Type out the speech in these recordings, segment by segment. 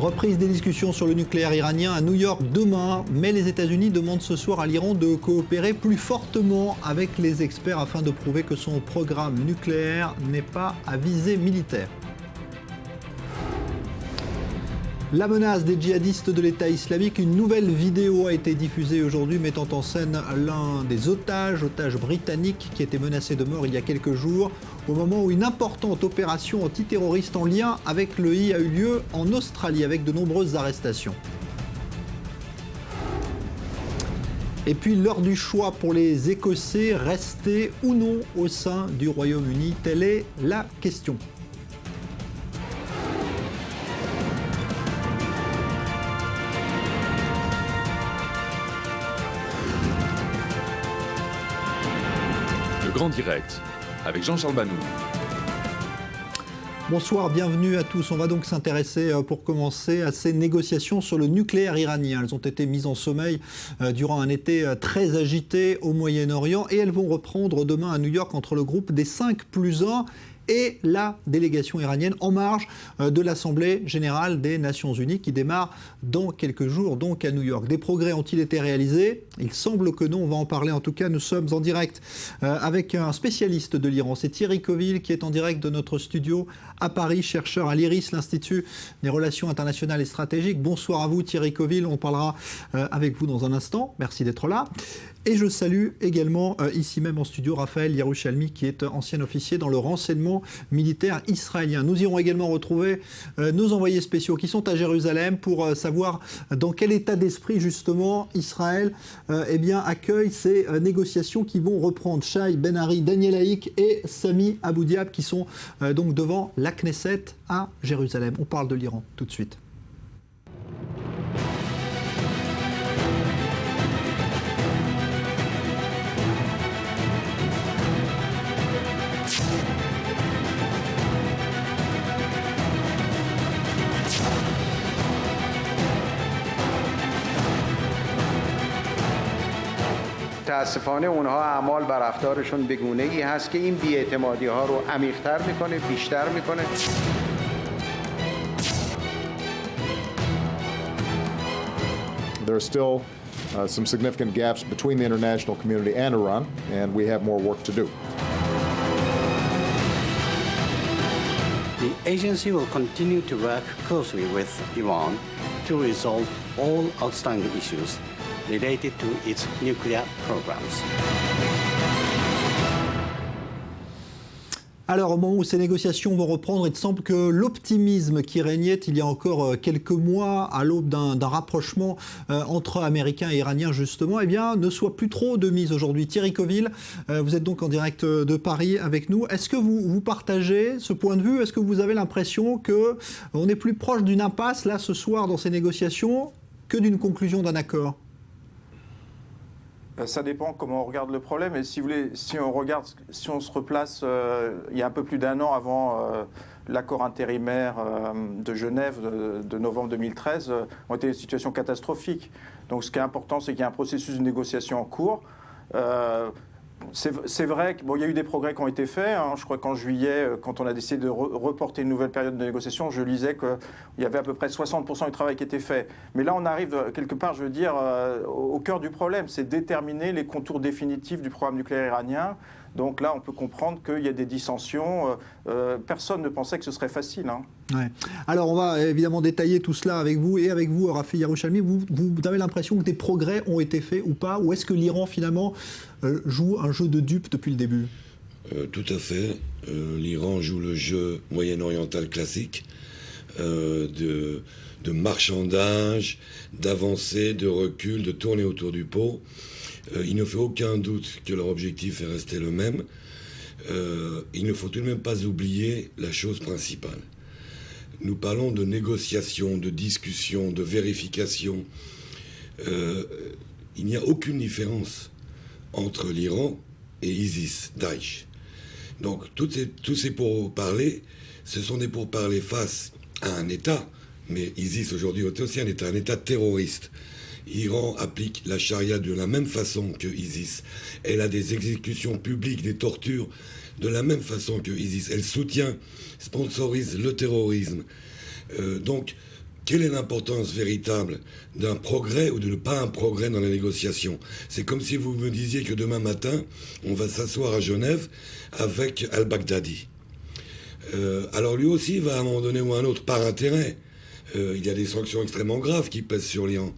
Reprise des discussions sur le nucléaire iranien à New York demain, mais les États-Unis demandent ce soir à l'Iran de coopérer plus fortement avec les experts afin de prouver que son programme nucléaire n'est pas à visée militaire. La menace des djihadistes de l'État islamique, une nouvelle vidéo a été diffusée aujourd'hui mettant en scène l'un des otages britanniques qui était menacé de mort il y a quelques jours, au moment où une importante opération antiterroriste en lien avec l'EI a eu lieu en Australie avec de nombreuses arrestations. Et puis l'heure du choix pour les Écossais, rester ou non au sein du Royaume-Uni, telle est la question. Grand Direct, avec Jean-Charles Banou. Bonsoir, bienvenue à tous. On va donc s'intéresser pour commencer à ces négociations sur le nucléaire iranien. Elles ont été mises en sommeil durant un été très agité au Moyen-Orient et elles vont reprendre demain à New York entre le groupe des 5+1 et la délégation iranienne en marge de l'Assemblée générale des Nations Unies qui démarre dans quelques jours donc à New York. Des progrès ont-ils été réalisés? Il semble que non, on va en parler. En tout cas, nous sommes en direct avec un spécialiste de l'Iran. C'est Thierry Coville qui est en direct de notre studio à Paris, chercheur à l'IRIS, l'Institut des Relations Internationales et Stratégiques. Bonsoir à vous Thierry Coville, on parlera avec vous dans un instant. Merci d'être là. Et je salue également ici même en studio Raphaël Yerushalmi qui est ancien officier dans le renseignement militaire israélien. Nous irons également retrouver nos envoyés spéciaux qui sont à Jérusalem pour savoir dans quel état d'esprit justement Israël accueille ces négociations qui vont reprendre. Shai Ben-Ari, Daniel Haïk et Sami Abou Diab qui sont donc devant la Knesset à Jérusalem. On parle de l'Iran tout de suite. متاسفانه اونها اعمال و رفتارشون به گونه‌ای هست که این بی‌اعتمادی‌ها رو عمیق‌تر می‌کنه، بیشتر می‌کنه. There are still some significant gaps between the international community and Iran, and we have more work to do. The agency will continue to work closely with Iran to resolve all outstanding issues related to its nuclear programs. Alors, au moment où ces négociations vont reprendre, il semble que l'optimisme qui régnait il y a encore quelques mois, à l'aube d'un rapprochement entre Américains et Iraniens, justement, ne soit plus trop de mise aujourd'hui. Thierry Coville, vous êtes donc en direct de Paris avec nous. Est-ce que vous partagez ce point de vue? Est-ce que vous avez l'impression qu'on est plus proche d'une impasse, là, ce soir, dans ces négociations, que d'une conclusion d'un accord? Ça dépend comment on regarde le problème. Et si vous voulez, si on se replace il y a un peu plus d'un an avant l'accord intérimaire de Genève de novembre 2013, on était dans une situation catastrophique. Donc ce qui est important, c'est qu'il y a un processus de négociation en cours. C'est vrai qu'il y a eu des progrès qui ont été faits. Je crois qu'en juillet, quand on a décidé de reporter une nouvelle période de négociation, je lisais qu'il y avait à peu près 60% du travail qui était fait. Mais là, on arrive quelque part, je veux dire, au cœur du problème. C'est déterminer les contours définitifs du programme nucléaire iranien. Donc là, on peut comprendre qu'il y a des dissensions. Personne ne pensait que ce serait facile. Ouais. Alors, on va évidemment détailler tout cela avec vous et avec vous, Raphaël Yerushalmi. Vous avez l'impression que des progrès ont été faits ou pas? Ou est-ce que l'Iran, finalement, joue un jeu de dupe depuis le début? Tout à fait. L'Iran joue le jeu moyen-oriental classique de marchandage, d'avancée, de recul, de tourner autour du pot. Il ne fait aucun doute que leur objectif est resté le même. Il ne faut tout de même pas oublier la chose principale. Nous parlons de négociation, de discussion, de vérification. Il n'y a aucune différence entre l'Iran et ISIS, Daesh. Donc tous ces pourparlers, ce sont des pourparlers face à un État, mais ISIS aujourd'hui est aussi un État terroriste. L'Iran applique la charia de la même façon que ISIS. Elle a des exécutions publiques, des tortures de la même façon que ISIS. Elle sponsorise le terrorisme. Donc, quelle est l'importance véritable d'un progrès ou de ne pas un progrès dans la négociation? C'est comme si vous me disiez que demain matin, on va s'asseoir à Genève avec al-Baghdadi. Alors lui aussi va à un moment donné ou à un autre, par intérêt, il y a des sanctions extrêmement graves qui pèsent sur l'Iran,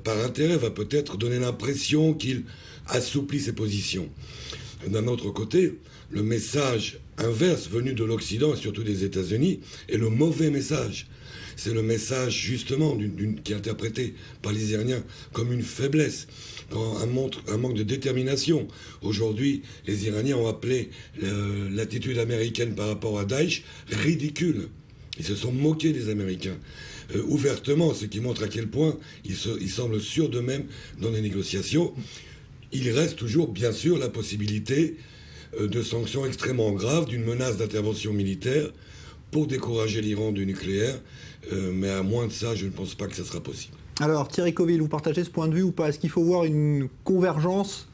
par intérêt va peut-être donner l'impression qu'il assouplit ses positions. D'un autre côté, le message inverse venu de l'Occident et surtout des États-Unis est le mauvais message. C'est le message justement qui est interprété par les Iraniens comme une faiblesse, un manque de détermination. Aujourd'hui, les Iraniens ont appelé l'attitude américaine par rapport à Daesh ridicule. Ils se sont moqués des Américains ouvertement, ce qui montre à quel point ils semblent sûrs d'eux-mêmes dans les négociations. Il reste toujours, bien sûr, la possibilité de sanctions extrêmement graves, d'une menace d'intervention militaire pour décourager l'Iran du nucléaire. Mais à moins de ça, je ne pense pas que ça sera possible. Alors Thierry Coville, vous partagez ce point de vue ou pas? Est-ce qu'il faut voir une convergence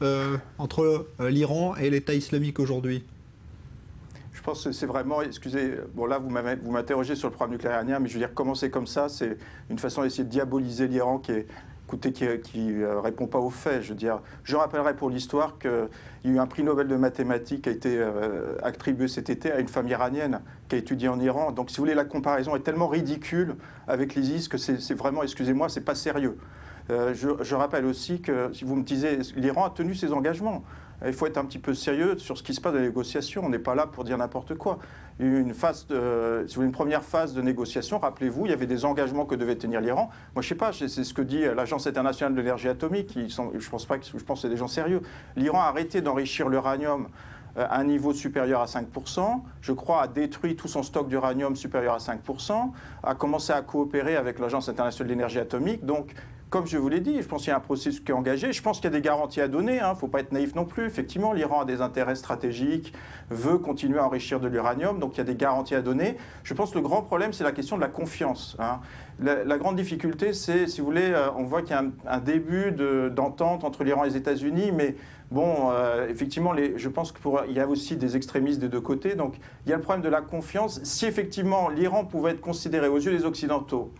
entre l'Iran et l'État islamique aujourd'hui? Je pense que c'est vraiment, excusez, bon là vous m'interrogez sur le programme nucléaire iranien, mais je veux dire, commencer comme ça, c'est une façon d'essayer de diaboliser l'Iran qui répond pas aux faits. Je veux dire, je rappellerai pour l'histoire qu'il y a eu un prix Nobel de mathématiques qui a été attribué cet été à une femme iranienne qui a étudié en Iran. Donc si vous voulez, la comparaison est tellement ridicule avec l'ISIS que c'est vraiment, excusez-moi, c'est pas sérieux. Je rappelle aussi que, si vous me disiez, l'Iran a tenu ses engagements. Il faut être un petit peu sérieux sur ce qui se passe dans les négociations. On n'est pas là pour dire n'importe quoi. Il y a eu une première phase de négociation. Rappelez-vous, il y avait des engagements que devait tenir l'Iran. Moi, je ne sais pas, c'est ce que dit l'Agence internationale de l'énergie atomique. Je pense que c'est des gens sérieux. L'Iran a arrêté d'enrichir l'uranium à un niveau supérieur à 5%, je crois, a détruit tout son stock d'uranium supérieur à 5%, a commencé à coopérer avec l'Agence internationale de l'énergie atomique. Donc, comme je vous l'ai dit, je pense qu'il y a un processus qui est engagé. Je pense qu'il y a des garanties à donner. Il ne faut pas être naïf non plus. Effectivement, l'Iran a des intérêts stratégiques, veut continuer à enrichir de l'uranium. Donc, il y a des garanties à donner. Je pense que le grand problème, c'est la question de la confiance. La grande difficulté, c'est, si vous voulez, on voit qu'il y a un début d'entente entre l'Iran et les États-Unis. Mais bon, effectivement, je pense qu'il y a aussi des extrémistes des deux côtés. Donc, il y a le problème de la confiance. Si effectivement, l'Iran pouvait être considéré aux yeux des Occidentaux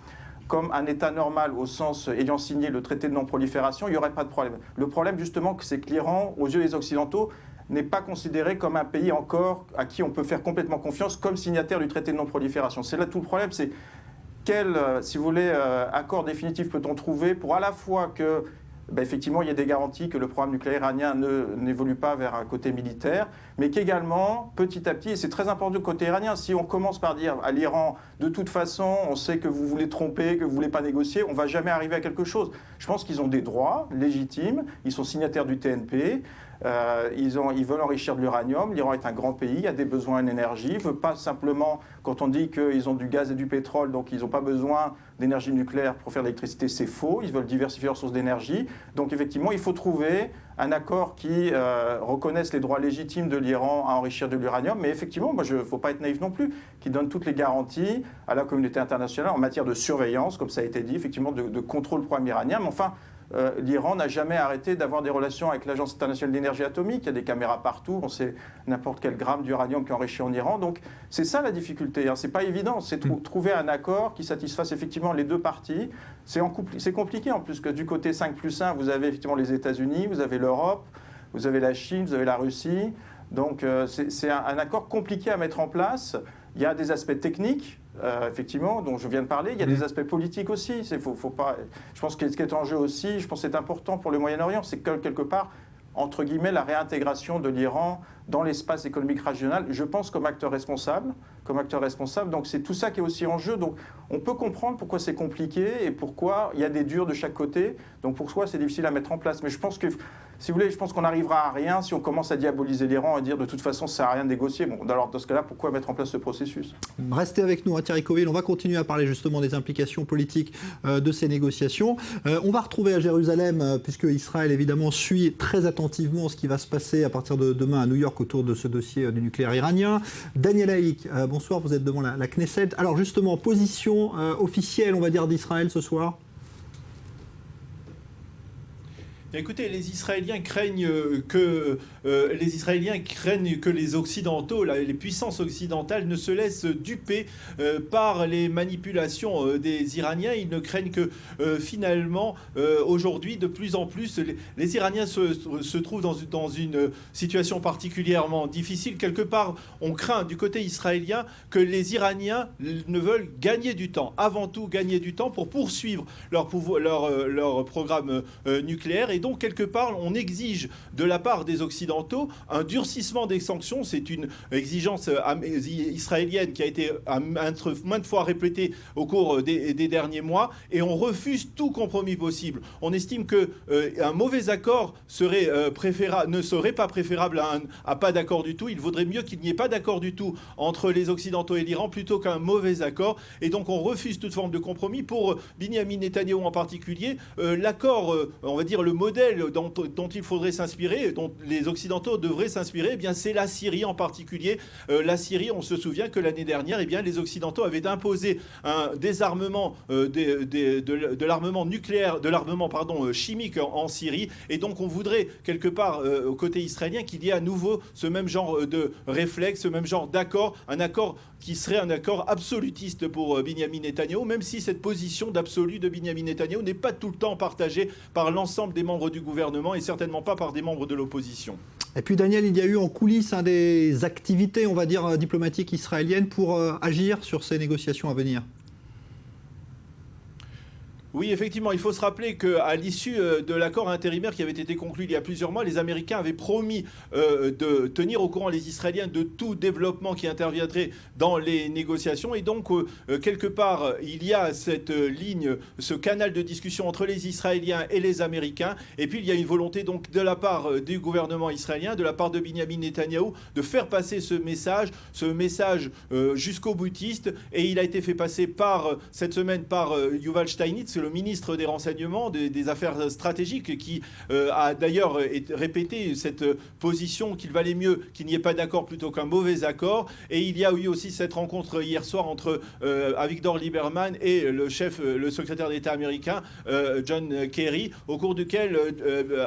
comme un État normal au sens ayant signé le traité de non-prolifération, il n'y aurait pas de problème. Le problème, justement, c'est que l'Iran, aux yeux des Occidentaux, n'est pas considéré comme un pays encore à qui on peut faire complètement confiance comme signataire du traité de non-prolifération. C'est là tout le problème, c'est quel, si vous voulez, accord définitif peut-on trouver pour à la fois que effectivement, il y a des garanties que le programme nucléaire iranien n'évolue pas vers un côté militaire, mais qu'également, petit à petit, et c'est très important du côté iranien, si on commence par dire à l'Iran, de toute façon, on sait que vous voulez tromper, que vous ne voulez pas négocier, on ne va jamais arriver à quelque chose. Je pense qu'ils ont des droits légitimes, ils sont signataires du TNP, ils veulent enrichir de l'uranium, l'Iran est un grand pays, il a des besoins en énergie, il ne veut pas simplement, quand on dit qu'ils ont du gaz et du pétrole, donc ils n'ont pas besoin d'énergie nucléaire pour faire de l'électricité, c'est faux, ils veulent diversifier leurs sources d'énergie. Donc effectivement, il faut trouver un accord qui reconnaisse les droits légitimes de l'Iran à enrichir de l'uranium, mais effectivement, il ne faut pas être naïf non plus, qui donne toutes les garanties à la communauté internationale en matière de surveillance, comme ça a été dit, effectivement, de contrôle du programme iranien. Mais enfin, l'Iran n'a jamais arrêté d'avoir des relations avec l'Agence internationale d'énergie atomique. Il y a des caméras partout, on sait n'importe quel gramme d'uranium qui est enrichi en Iran. Donc c'est ça la difficulté, c'est pas évident, c'est trouver un accord qui satisfasse effectivement les deux parties. C'est compliqué en plus que du côté 5+1, vous avez effectivement les États-Unis, vous avez l'Europe, vous avez la Chine, vous avez la Russie. Donc c'est un accord compliqué à mettre en place. Il y a des aspects techniques, effectivement, dont je viens de parler. Il y a des aspects politiques aussi. Faut pas, je pense que ce qui est en jeu aussi, je pense que c'est important pour le Moyen-Orient, c'est que quelque part, entre guillemets, la réintégration de l'Iran dans l'espace économique régional, je pense comme acteur responsable. Donc c'est tout ça qui est aussi en jeu. Donc on peut comprendre pourquoi c'est compliqué et pourquoi il y a des durs de chaque côté. Donc pourquoi c'est difficile à mettre en place. Mais je pense que, si vous voulez, je pense qu'on n'arrivera à rien si on commence à diaboliser l'Iran et dire de toute façon ça sert à rien de négocier. Bon, alors dans ce cas-là, pourquoi mettre en place ce processus? Restez avec nous, Thierry Coville. On va continuer à parler justement des implications politiques de ces négociations. On va retrouver à Jérusalem, puisque Israël évidemment suit très attentivement ce qui va se passer à partir de demain à New York autour de ce dossier du nucléaire iranien. Daniel Haïk, bonsoir, vous êtes devant la Knesset. Alors justement, position officielle, on va dire, d'Israël ce soir? Écoutez, les Israéliens craignent que les Occidentaux, les puissances occidentales, ne se laissent duper par les manipulations des Iraniens. Ils ne craignent que finalement, aujourd'hui, de plus en plus, les Iraniens se trouvent dans une situation particulièrement difficile. Quelque part, on craint du côté israélien que les Iraniens ne veulent gagner du temps, avant tout gagner du temps pour poursuivre leur programme nucléaire. Et donc, quelque part, on exige de la part des Occidentaux un durcissement des sanctions. C'est une exigence israélienne qui a été maintes fois répétée au cours des derniers mois. Et on refuse tout compromis possible. On estime qu'un mauvais accord ne serait pas préférable à pas d'accord du tout. Il vaudrait mieux qu'il n'y ait pas d'accord du tout entre les Occidentaux et l'Iran plutôt qu'un mauvais accord. Et donc, on refuse toute forme de compromis. Pour Binyamin Netanyahou en particulier, l'accord, on va dire le modèle dont il faudrait s'inspirer, dont les Occidentaux devraient s'inspirer, eh bien c'est la Syrie en particulier. La Syrie, on se souvient que l'année dernière, eh bien, les Occidentaux avaient imposé un désarmement de l'armement nucléaire, chimique en Syrie. Et donc on voudrait quelque part au côté israélien qu'il y ait à nouveau ce même genre de réflexe, ce même genre d'accord, un accord qui serait un accord absolutiste pour Binyamin Netanyahou, même si cette position d'absolu de Binyamin Netanyahou n'est pas tout le temps partagée par l'ensemble des membres du gouvernement et certainement pas par des membres de l'opposition. Et puis Daniel, il y a eu en coulisses des activités, on va dire, diplomatiques israéliennes pour agir sur ces négociations à venir. Oui, effectivement, il faut se rappeler qu'à l'issue de l'accord intérimaire qui avait été conclu il y a plusieurs mois, les Américains avaient promis de tenir au courant les Israéliens de tout développement qui interviendrait dans les négociations. Et donc, quelque part, il y a cette ligne, ce canal de discussion entre les Israéliens et les Américains. Et puis, il y a une volonté donc de la part du gouvernement israélien, de la part de Binyamin Netanyahou, de faire passer ce message jusqu'au boutiste. Et il a été fait passer cette semaine par Yuval Steinitz, le ministre des Renseignements, des Affaires stratégiques, qui a d'ailleurs répété cette position qu'il valait mieux qu'il n'y ait pas d'accord plutôt qu'un mauvais accord. Et il y a eu aussi cette rencontre hier soir entre Avigdor Lieberman et le secrétaire d'État américain, John Kerry, au cours duquel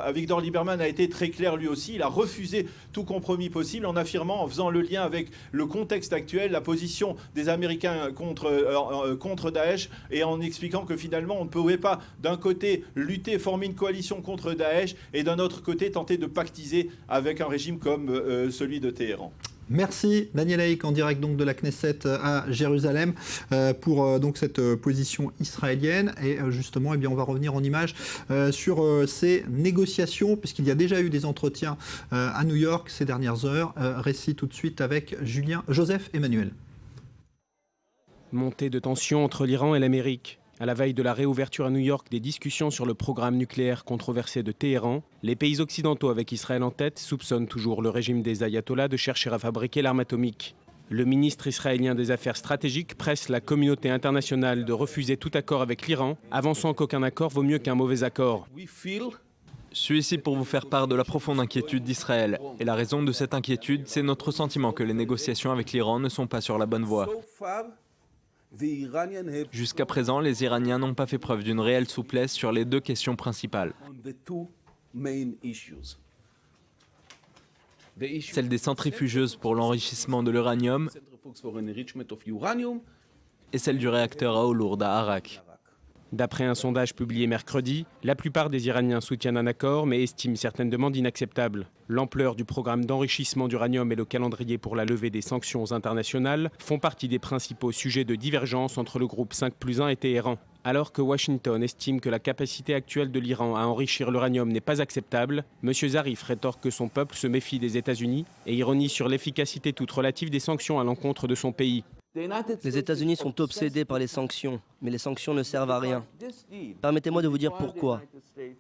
Avigdor Lieberman a été très clair lui aussi. Il a refusé tout compromis possible en affirmant, en faisant le lien avec le contexte actuel, la position des Américains contre Daesh, et en expliquant que finalement on ne pouvait pas d'un côté lutter, former une coalition contre Daesh et d'un autre côté tenter de pactiser avec un régime comme celui de Téhéran. Merci Daniel Haïk en direct donc de la Knesset à Jérusalem pour donc cette position israélienne. Et justement, eh bien, on va revenir en images sur ces négociations, puisqu'il y a déjà eu des entretiens à New York ces dernières heures. Récit tout de suite avec Joseph Emmanuel. Montée de tension entre l'Iran et l'Amérique. À la veille de la réouverture à New York des discussions sur le programme nucléaire controversé de Téhéran, les pays occidentaux avec Israël en tête soupçonnent toujours le régime des ayatollahs de chercher à fabriquer l'arme atomique. Le ministre israélien des Affaires stratégiques presse la communauté internationale de refuser tout accord avec l'Iran, avançant qu'aucun accord vaut mieux qu'un mauvais accord. Je suis ici pour vous faire part de la profonde inquiétude d'Israël. Et la raison de cette inquiétude, c'est notre sentiment que les négociations avec l'Iran ne sont pas sur la bonne voie. Jusqu'à présent, les Iraniens n'ont pas fait preuve d'une réelle souplesse sur les deux questions principales. Celle des centrifugeuses pour l'enrichissement de l'uranium et celle du réacteur à eau lourde à Arak. D'après un sondage publié mercredi, la plupart des Iraniens soutiennent un accord mais estiment certaines demandes inacceptables. L'ampleur du programme d'enrichissement d'uranium et le calendrier pour la levée des sanctions internationales font partie des principaux sujets de divergence entre le groupe 5+1 et Téhéran. Alors que Washington estime que la capacité actuelle de l'Iran à enrichir l'uranium n'est pas acceptable, M. Zarif rétorque que son peuple se méfie des États-Unis et ironise sur l'efficacité toute relative des sanctions à l'encontre de son pays. Les États-Unis sont obsédés par les sanctions, mais les sanctions ne servent à rien. Permettez-moi de vous dire pourquoi.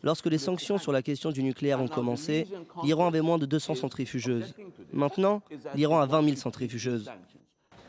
Lorsque les sanctions sur la question du nucléaire ont commencé, l'Iran avait moins de 200 centrifugeuses. Maintenant, l'Iran a 20 000 centrifugeuses.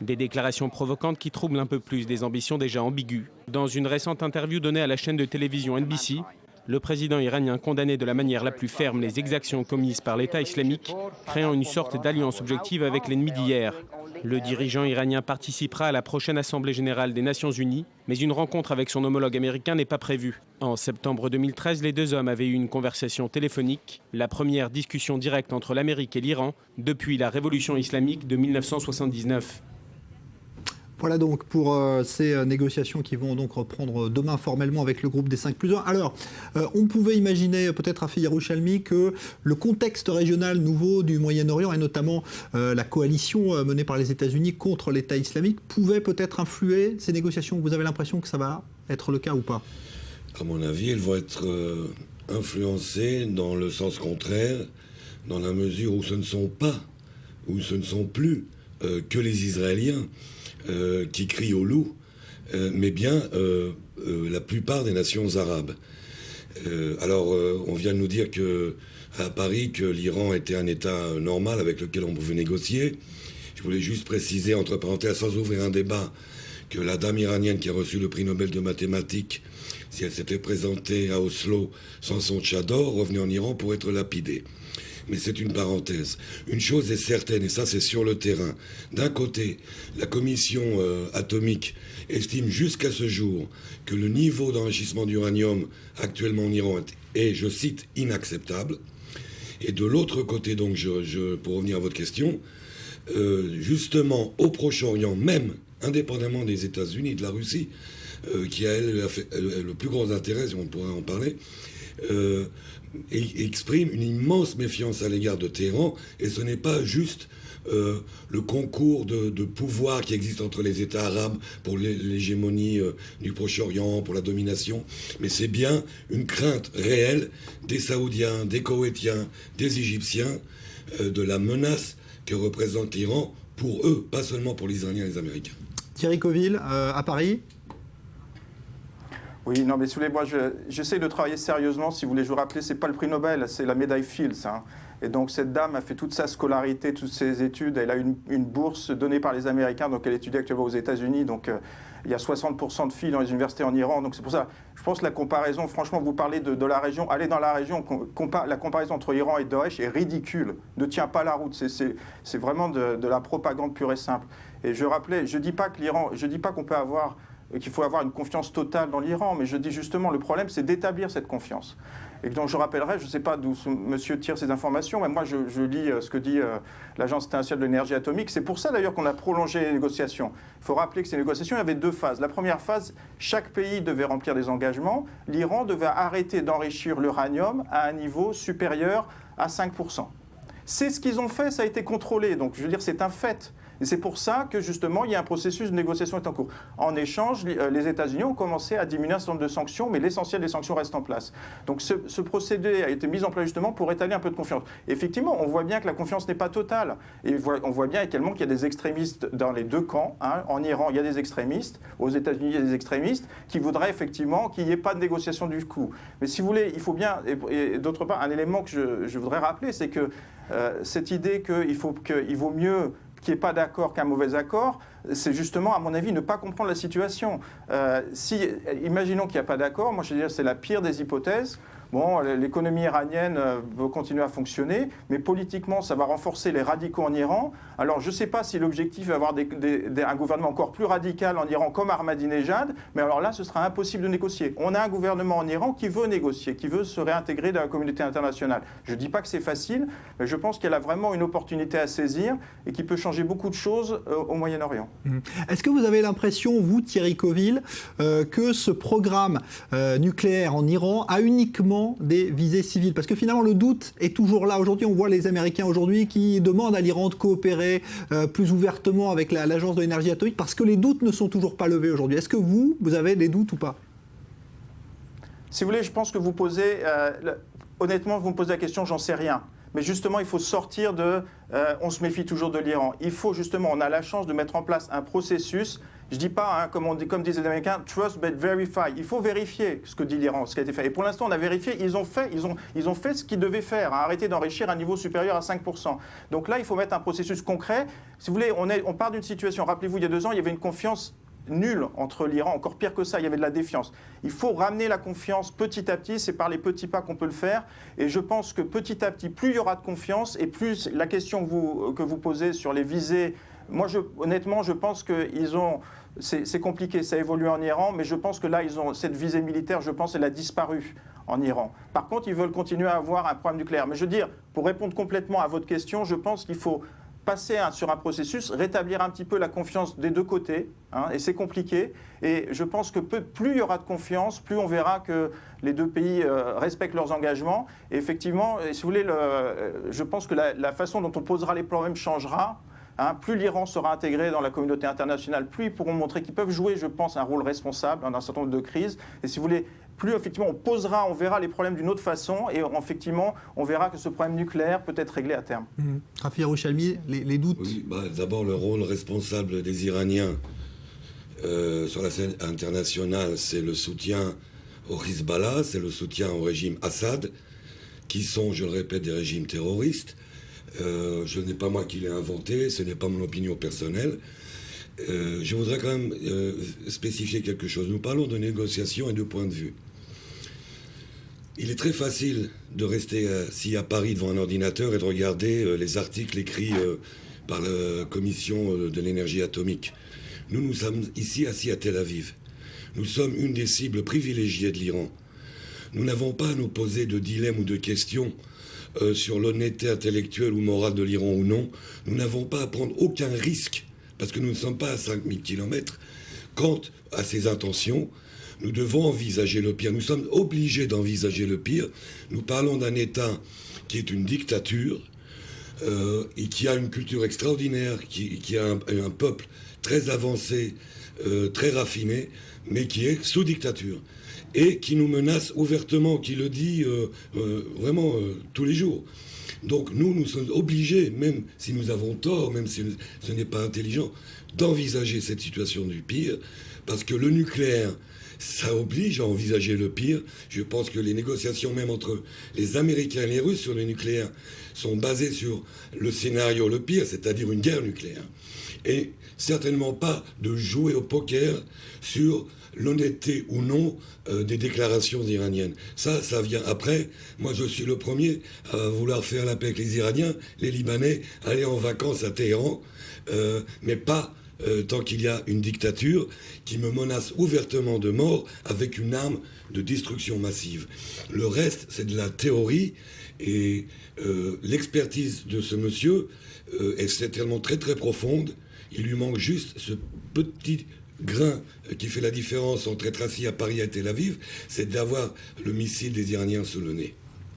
Des déclarations provocantes qui troublent un peu plus des ambitions déjà ambiguës. Dans une récente interview donnée à la chaîne de télévision NBC, Le président iranien condamnait de la manière la plus ferme les exactions commises par l'État islamique, créant une sorte d'alliance objective avec l'ennemi d'hier. Le dirigeant iranien participera à la prochaine Assemblée générale des Nations unies, mais une rencontre avec son homologue américain n'est pas prévue. En septembre 2013, les deux hommes avaient eu une conversation téléphonique, la première discussion directe entre l'Amérique et l'Iran depuis la révolution islamique de 1979. Voilà donc pour ces négociations qui vont donc reprendre demain formellement avec le groupe des 5+1. Alors, on pouvait imaginer peut-être à Yeroushalmi que le contexte régional nouveau du Moyen-Orient et notamment la coalition menée par les États-Unis contre l'État islamique pouvait peut-être influer ces négociations. Vous avez l'impression que ça va être le cas ou pas? À mon avis, elles vont être influencées dans le sens contraire, dans la mesure où ce ne sont pas, où ce ne sont plus que les Israéliens qui crient au loup, mais bien la plupart des nations arabes. Alors, on vient de nous dire à Paris que l'Iran était un État normal avec lequel on pouvait négocier. Je voulais juste préciser, entre parenthèses, sans ouvrir un débat, que la dame iranienne qui a reçu le prix Nobel de mathématiques, si elle s'était présentée à Oslo sans son tchador, revenait en Iran pour être lapidée. Mais c'est une parenthèse. Une chose est certaine, et ça c'est sur le terrain. D'un côté, la commission atomique estime jusqu'à ce jour que le niveau d'enrichissement d'uranium actuellement en Iran est, je cite, inacceptable. Et de l'autre côté, donc, pour revenir à votre question, justement au Proche-Orient, même indépendamment des États-Unis et de la Russie, qui a, elle, le plus gros intérêt, si on pourrait en parler, exprime une immense méfiance à l'égard de Téhéran, et ce n'est pas juste le concours de pouvoir qui existe entre les États arabes pour l'hégémonie du Proche-Orient, pour la domination, mais c'est bien une crainte réelle des Saoudiens, des Koweïtiens, des Égyptiens, de la menace que représente l'Iran pour eux, pas seulement pour les Israéliens et les Américains. Thierry Coville, à Paris. Oui, non, mais si vous voulez, moi, j'essaie de travailler sérieusement. Si vous voulez, je vous rappeler, c'est pas le prix Nobel, c'est la médaille Fields. Hein. Et donc, cette dame a fait toute sa scolarité, toutes ses études. Elle a une bourse donnée par les Américains, donc elle étudie actuellement aux États-Unis. Donc, il y a 60% de filles dans les universités en Iran. Donc, c'est pour ça, je pense que la comparaison, franchement, vous parlez de la région, allez dans la région, la comparaison entre Iran et Daesh est ridicule, ne tient pas la route. C'est vraiment de la propagande pure et simple. Et je rappelais, je dis pas qu'on peut avoir qu'il faut avoir une confiance totale dans l'Iran, mais je dis justement, le problème, c'est d'établir cette confiance. Et donc je rappellerai, je ne sais pas d'où monsieur tire ces informations, mais moi je lis ce que dit l'Agence internationale de l'énergie atomique. C'est pour ça d'ailleurs qu'on a prolongé les négociations. Il faut rappeler que ces négociations, il y avait deux phases. La première phase, chaque pays devait remplir des engagements. L'Iran devait arrêter d'enrichir l'uranium à un niveau supérieur à 5%. C'est ce qu'ils ont fait, ça a été contrôlé. Donc je veux dire, c'est un fait. Et c'est pour ça que, justement, il y a un processus de négociation qui est en cours. En échange, les États-Unis ont commencé à diminuer un certain nombre de sanctions, mais l'essentiel des sanctions reste en place. Donc ce procédé a été mis en place justement pour étaler un peu de confiance. Effectivement, on voit bien que la confiance n'est pas totale. Et on voit bien également qu'il y a des extrémistes dans les deux camps. Hein. En Iran, il y a des extrémistes. Aux États-Unis, il y a des extrémistes qui voudraient effectivement qu'il n'y ait pas de négociation du coup. Mais si vous voulez, il faut bien... Et d'autre part, un élément que je voudrais rappeler, c'est que cette idée qu'il vaut mieux qu'il n'y ait pas d'accord qu'un mauvais accord, c'est justement, à mon avis, ne pas comprendre la situation. Imaginons qu'il n'y a pas d'accord, moi je veux dire, c'est la pire des hypothèses. Bon, l'économie iranienne va continuer à fonctionner, mais politiquement, ça va renforcer les radicaux en Iran. Alors, je ne sais pas si l'objectif est d'avoir un gouvernement encore plus radical en Iran, comme Ahmadinejad, mais alors là, ce sera impossible de négocier. On a un gouvernement en Iran qui veut négocier, qui veut se réintégrer dans la communauté internationale. Je ne dis pas que c'est facile, mais je pense qu'elle a vraiment une opportunité à saisir et qui peut changer beaucoup de choses au Moyen-Orient. Est-ce que vous avez l'impression, vous, Thierry Coville, que ce programme nucléaire en Iran a uniquement des visées civiles? Parce que finalement, le doute est toujours là. Aujourd'hui, on voit les Américains aujourd'hui qui demandent à l'Iran de coopérer plus ouvertement avec l'Agence de l'énergie atomique parce que les doutes ne sont toujours pas levés aujourd'hui. Est-ce que vous avez des doutes ou pas? Si vous voulez, je pense que vous posez... honnêtement, vous me posez la question, j'en sais rien. Mais justement, il faut sortir on se méfie toujours de l'Iran. Il faut justement, on a la chance de mettre en place un processus. Je ne dis pas, hein, comme disent les Américains, trust but verify. Il faut vérifier ce que dit l'Iran, ce qui a été fait. Et pour l'instant, on a vérifié, ils ont fait ce qu'ils devaient faire, hein, arrêter d'enrichir à un niveau supérieur à 5%. Donc là, il faut mettre un processus concret. Si vous voulez, on part d'une situation, rappelez-vous, il y a 2 ans, il y avait une confiance nul entre l'Iran, encore pire que ça, il y avait de la défiance. Il faut ramener la confiance petit à petit, c'est par les petits pas qu'on peut le faire, et je pense que petit à petit, plus il y aura de confiance, et plus la question que vous posez sur les visées, moi honnêtement, je pense qu'ils ont... C'est compliqué, ça évolue en Iran, mais je pense que là, ils ont cette visée militaire, je pense, elle a disparu en Iran. Par contre, ils veulent continuer à avoir un programme nucléaire. Mais je veux dire, pour répondre complètement à votre question, je pense qu'il faut passer sur un processus, rétablir un petit peu la confiance des deux côtés, hein, et c'est compliqué. Et je pense que plus il y aura de confiance, plus on verra que les deux pays respectent leurs engagements. Et effectivement, si vous voulez, je pense que la façon dont on posera les problèmes changera. Hein, plus l'Iran sera intégré dans la communauté internationale, plus ils pourront montrer qu'ils peuvent jouer, je pense, un rôle responsable dans un certain nombre de crises. Et si vous voulez, plus effectivement on verra les problèmes d'une autre façon, et effectivement on verra que ce problème nucléaire peut être réglé à terme. Rafi Yarouchalmi, les doutes. Oui, d'abord, le rôle responsable des Iraniens sur la scène internationale, c'est le soutien au Hezbollah, c'est le soutien au régime Assad, qui sont, je le répète, des régimes terroristes. Ce n'est pas moi qui l'ai inventé, ce n'est pas mon opinion personnelle. Je voudrais quand même spécifier quelque chose. Nous parlons de négociations et de points de vue. Il est très facile de rester assis à Paris devant un ordinateur et de regarder les articles écrits par la Commission de l'énergie atomique. Nous sommes ici assis à Tel Aviv. Nous sommes une des cibles privilégiées de l'Iran. Nous n'avons pas à nous poser de dilemme ou de questions sur l'honnêteté intellectuelle ou morale de l'Iran ou non. Nous n'avons pas à prendre aucun risque, parce que nous ne sommes pas à 5000 km. Quant à ses intentions, nous devons envisager le pire. Nous sommes obligés d'envisager le pire. Nous parlons d'un État qui est une dictature et qui a une culture extraordinaire, qui a un peuple très avancé, très raffiné, mais qui est sous dictature. Et qui nous menace ouvertement, qui le dit vraiment tous les jours. Donc nous sommes obligés, même si nous avons tort, même si ce n'est pas intelligent, d'envisager cette situation du pire, parce que le nucléaire, ça oblige à envisager le pire. Je pense que les négociations même entre les Américains et les Russes sur le nucléaire sont basées sur le scénario le pire, c'est-à-dire une guerre nucléaire. Et certainement pas de jouer au poker sur l'honnêteté ou non des déclarations iraniennes. Ça vient après. Moi, je suis le premier à vouloir faire la paix avec les Iraniens, les Libanais, aller en vacances à Téhéran, mais pas tant qu'il y a une dictature qui me menace ouvertement de mort avec une arme de destruction massive. Le reste, c'est de la théorie, et l'expertise de ce monsieur est certainement très très profonde. Il lui manque juste ce petit grain qui fait la différence entre être assis à Paris et à Tel Aviv, c'est d'avoir le missile des Iraniens sous le nez.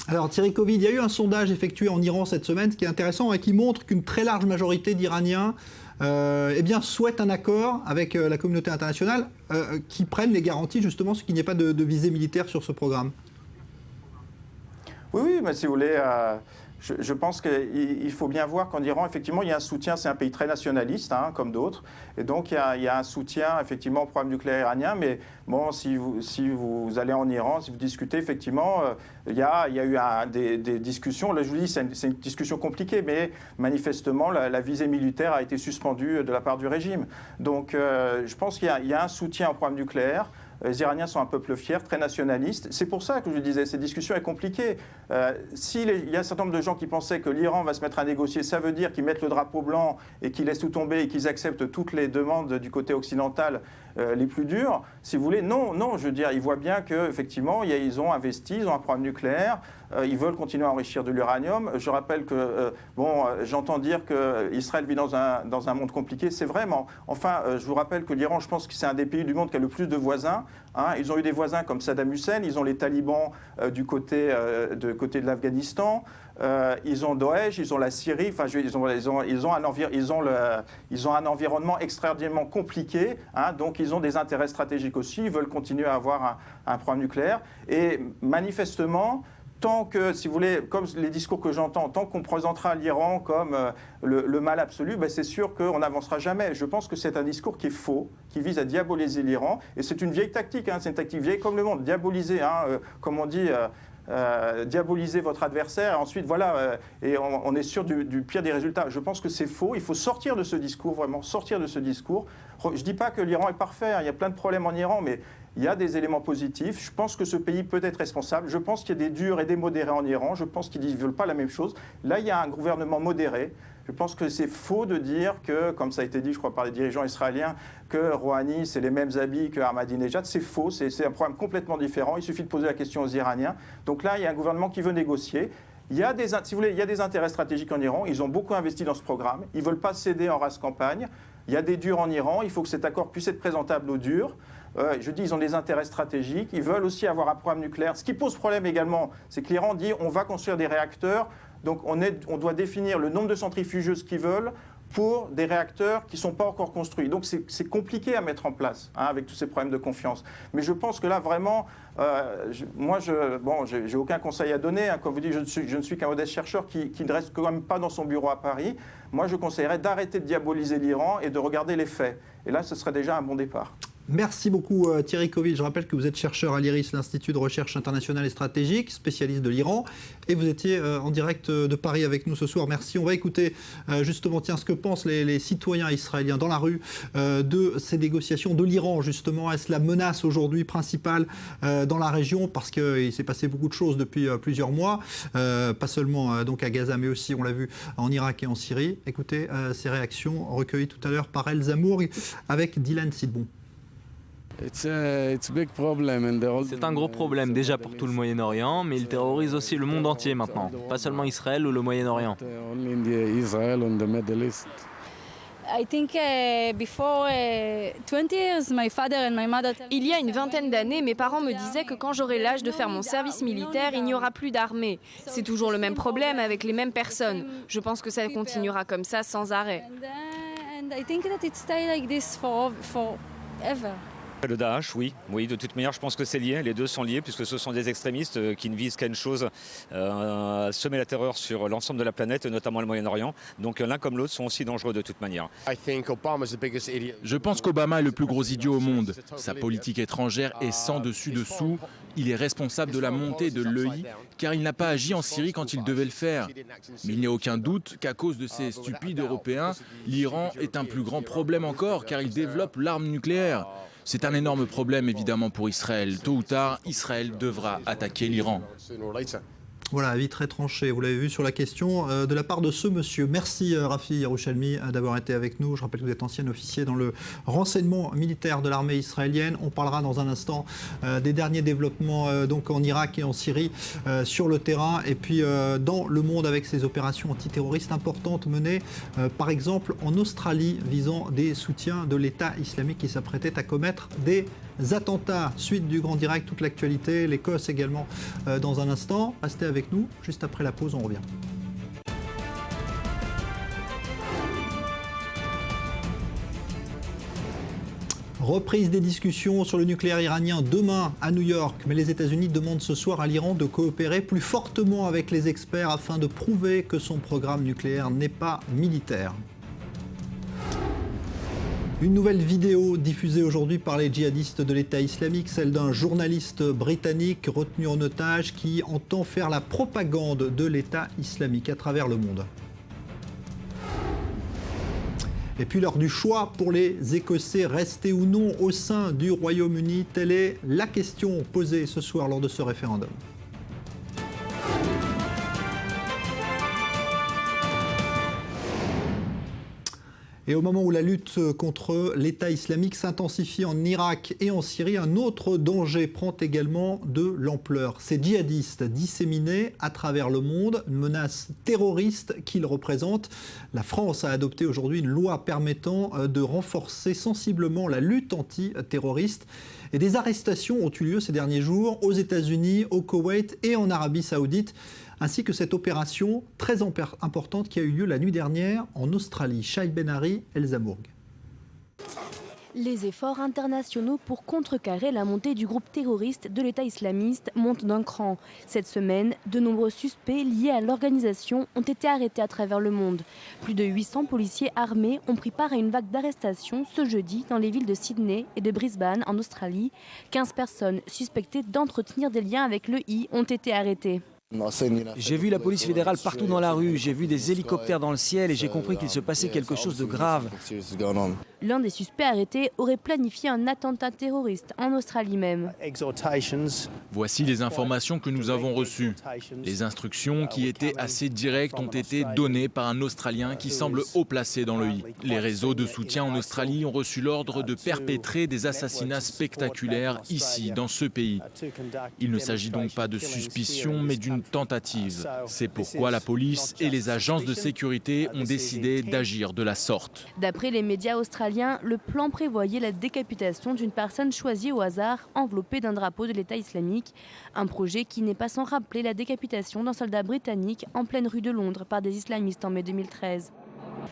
Alors Thierry Covid, il y a eu un sondage effectué en Iran cette semaine qui est intéressant et qui montre qu'une très large majorité d'Iraniens souhaitent un accord avec la communauté internationale qui prenne les garanties justement qu'il n'y ait pas de visée militaire sur ce programme. Oui, mais si vous voulez... Je pense qu'il faut bien voir qu'en Iran, effectivement, il y a un soutien, c'est un pays très nationaliste, hein, comme d'autres, et donc il y a un soutien, effectivement, au programme nucléaire iranien, mais bon, si vous allez en Iran, si vous discutez, effectivement, il y a eu des discussions, là je vous dis, c'est une discussion compliquée, mais manifestement, la visée militaire a été suspendue de la part du régime. Donc, je pense qu'il y a un soutien au programme nucléaire. Les Iraniens sont un peuple fier, très nationaliste. C'est pour ça que je disais, cette discussion est compliquée. Il y a un certain nombre de gens qui pensaient que l'Iran va se mettre à négocier, ça veut dire qu'ils mettent le drapeau blanc et qu'ils laissent tout tomber et qu'ils acceptent toutes les demandes du côté occidental les plus dures. Si vous voulez, non, je veux dire, ils voient bien qu'effectivement, ils ont investi, ils ont un programme nucléaire, ils veulent continuer à enrichir de l'uranium. Je rappelle que, j'entends dire qu'Israël vit dans un monde compliqué, c'est vraiment. Enfin, je vous rappelle que l'Iran, je pense que c'est un des pays du monde qui a le plus de voisins. Hein. Ils ont eu des voisins comme Saddam Hussein, ils ont les talibans du côté de l'Afghanistan, ils ont Daesh, ils ont la Syrie, enfin, ils ont un environnement extrêmement compliqué, hein, donc ils ont des intérêts stratégiques aussi, ils veulent continuer à avoir un programme nucléaire, et manifestement, tant que, si vous voulez, comme les discours que j'entends, tant qu'on présentera l'Iran comme le mal absolu, c'est sûr qu'on n'avancera jamais. Je pense que c'est un discours qui est faux, qui vise à diaboliser l'Iran. Et c'est une vieille tactique, c'est une tactique vieille comme le monde. Diaboliser, comme on dit... diaboliser votre adversaire, et ensuite et on est sûr du pire des résultats. Je pense que c'est faux, il faut sortir de ce discours, vraiment sortir de ce discours. Je ne dis pas que l'Iran est parfait, il y a plein de problèmes en Iran, mais il y a des éléments positifs. Je pense que ce pays peut être responsable, je pense qu'il y a des durs et des modérés en Iran, je pense qu'ils ne veulent pas la même chose. Là, il y a un gouvernement modéré. Je pense que c'est faux de dire que, comme ça a été dit, je crois, par les dirigeants israéliens, que Rouhani, c'est les mêmes habits que Ahmadinejad. C'est faux, c'est un problème complètement différent. Il suffit de poser la question aux Iraniens. Donc là, il y a un gouvernement qui veut négocier. Il y a des, si vous voulez, il y a des intérêts stratégiques en Iran. Ils ont beaucoup investi dans ce programme. Ils ne veulent pas céder en race campagne. Il y a des durs en Iran. Il faut que cet accord puisse être présentable aux durs. Je dis, ils ont des intérêts stratégiques. Ils veulent aussi avoir un programme nucléaire. Ce qui pose problème également, c'est que l'Iran dit on va construire des réacteurs. Donc on doit définir le nombre de centrifugeuses qu'ils veulent pour des réacteurs qui ne sont pas encore construits. Donc c'est compliqué à mettre en place avec tous ces problèmes de confiance. Mais je pense que là, vraiment, j'ai aucun conseil à donner. Comme vous dites, je ne suis qu'un modeste chercheur qui ne reste quand même pas dans son bureau à Paris. Moi, je conseillerais d'arrêter de diaboliser l'Iran et de regarder les faits. Et là, ce serait déjà un bon départ. Merci beaucoup Thierry Coville. Je rappelle que vous êtes chercheur à l'IRIS, l'Institut de recherche internationale et stratégique, spécialiste de l'Iran, et vous étiez en direct de Paris avec nous ce soir. Merci. On va écouter justement ce que pensent les citoyens israéliens dans la rue de ces négociations de l'Iran justement. Est-ce la menace aujourd'hui principale dans la région, parce qu'il s'est passé beaucoup de choses depuis plusieurs mois, pas seulement donc à Gaza, mais aussi, on l'a vu, en Irak et en Syrie. Écoutez ces réactions recueillies tout à l'heure par El Zamourg avec Dylan Sidbon. C'est un gros problème déjà pour tout le Moyen-Orient, mais il terrorise aussi le monde entier maintenant, pas seulement Israël ou le Moyen-Orient. Il y a une vingtaine d'années, mes parents me disaient que quand j'aurai l'âge de faire mon service militaire, il n'y aura plus d'armée. C'est toujours le même problème avec les mêmes personnes. Je pense que ça continuera comme ça sans arrêt. Le Daesh, oui, de toute manière, je pense que c'est lié. Les deux sont liés puisque ce sont des extrémistes qui ne visent qu'à une chose, semer la terreur sur l'ensemble de la planète, notamment le Moyen-Orient. Donc l'un comme l'autre sont aussi dangereux de toute manière. Je pense qu'Obama est le plus gros idiot au monde. Sa politique étrangère est sans dessus-dessous. Il est responsable de la montée de l'EI car il n'a pas agi en Syrie quand il devait le faire. Mais il n'y a aucun doute qu'à cause de ces stupides Européens, l'Iran est un plus grand problème encore car il développe l'arme nucléaire. C'est un énorme problème évidemment pour Israël. Tôt ou tard, Israël devra attaquer l'Iran. Voilà, avis très tranché, vous l'avez vu sur la question de la part de ce monsieur. Merci Rafi Yerushalmi d'avoir été avec nous. Je rappelle que vous êtes ancien officier dans le renseignement militaire de l'armée israélienne. On parlera dans un instant des derniers développements donc en Irak et en Syrie sur le terrain et puis dans le monde avec ces opérations antiterroristes importantes menées par exemple en Australie visant des soutiens de l'État islamique qui s'apprêtait à commettre des attentats. Suite du Grand Direct, toute l'actualité, l'Écosse également dans un instant. Restez avec nous, juste après la pause, on revient. Reprise des discussions sur le nucléaire iranien demain à New York, mais les États-Unis demandent ce soir à l'Iran de coopérer plus fortement avec les experts afin de prouver que son programme nucléaire n'est pas militaire. Une nouvelle vidéo diffusée aujourd'hui par les djihadistes de l'État islamique, celle d'un journaliste britannique retenu en otage qui entend faire la propagande de l'État islamique à travers le monde. Et puis lors du choix pour les Écossais, rester ou non au sein du Royaume-Uni, telle est la question posée ce soir lors de ce référendum. Et au moment où la lutte contre l'État islamique s'intensifie en Irak et en Syrie, un autre danger prend également de l'ampleur. Ces djihadistes disséminés à travers le monde, une menace terroriste qu'ils représentent. La France a adopté aujourd'hui une loi permettant de renforcer sensiblement la lutte antiterroriste. Et des arrestations ont eu lieu ces derniers jours aux États-Unis, au Koweït et en Arabie Saoudite, ainsi que cette opération très importante qui a eu lieu la nuit dernière en Australie. Shai Ben Ari, El Zamourg. Les efforts internationaux pour contrecarrer la montée du groupe terroriste de l'État islamiste montent d'un cran. Cette semaine, de nombreux suspects liés à l'organisation ont été arrêtés à travers le monde. Plus de 800 policiers armés ont pris part à une vague d'arrestations ce jeudi dans les villes de Sydney et de Brisbane en Australie. 15 personnes suspectées d'entretenir des liens avec l'EI ont été arrêtées. J'ai vu la police fédérale partout dans la rue, j'ai vu des hélicoptères dans le ciel et j'ai compris qu'il se passait quelque chose de grave. L'un des suspects arrêtés aurait planifié un attentat terroriste en Australie même. Voici les informations que nous avons reçues. Les instructions qui étaient assez directes ont été données par un Australien qui semble haut placé dans l'EI. Les réseaux de soutien en Australie ont reçu l'ordre de perpétrer des assassinats spectaculaires ici, dans ce pays. Il ne s'agit donc pas de suspicion, mais d'une tentative. C'est pourquoi la police et les agences de sécurité ont décidé d'agir de la sorte. D'après les médias australiens, le plan prévoyait la décapitation d'une personne choisie au hasard, enveloppée d'un drapeau de l'État islamique. Un projet qui n'est pas sans rappeler la décapitation d'un soldat britannique en pleine rue de Londres par des islamistes en mai 2013.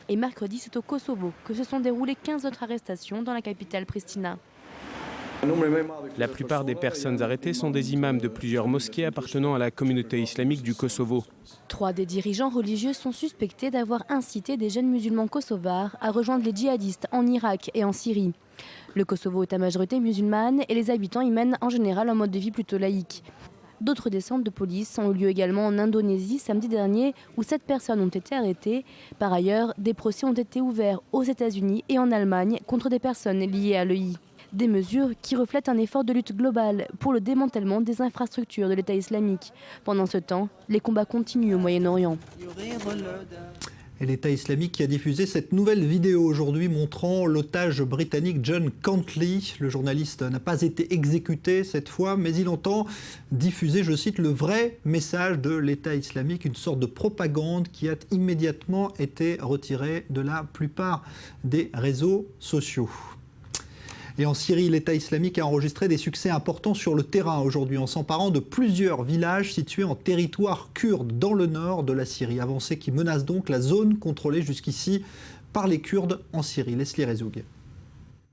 Et mercredi, c'est au Kosovo que se sont déroulées 15 autres arrestations dans la capitale Pristina. La plupart des personnes arrêtées sont des imams de plusieurs mosquées appartenant à la communauté islamique du Kosovo. 3 des dirigeants religieux sont suspectés d'avoir incité des jeunes musulmans kosovars à rejoindre les djihadistes en Irak et en Syrie. Le Kosovo est à majorité musulmane et les habitants y mènent en général un mode de vie plutôt laïque. D'autres descentes de police ont eu lieu également en Indonésie samedi dernier où 7 personnes ont été arrêtées. Par ailleurs, des procès ont été ouverts aux États-Unis et en Allemagne contre des personnes liées à l'EI. Des mesures qui reflètent un effort de lutte globale pour le démantèlement des infrastructures de l'État islamique. Pendant ce temps, les combats continuent au Moyen-Orient. Et l'État islamique qui a diffusé cette nouvelle vidéo aujourd'hui montrant l'otage britannique John Cantley. Le journaliste n'a pas été exécuté cette fois, mais il entend diffuser, je cite, le vrai message de l'État islamique, une sorte de propagande qui a immédiatement été retirée de la plupart des réseaux sociaux. Et en Syrie, l'État islamique a enregistré des succès importants sur le terrain aujourd'hui en s'emparant de plusieurs villages situés en territoire kurde dans le nord de la Syrie. Avancée qui menace donc la zone contrôlée jusqu'ici par les Kurdes en Syrie. Leslie Rezoug.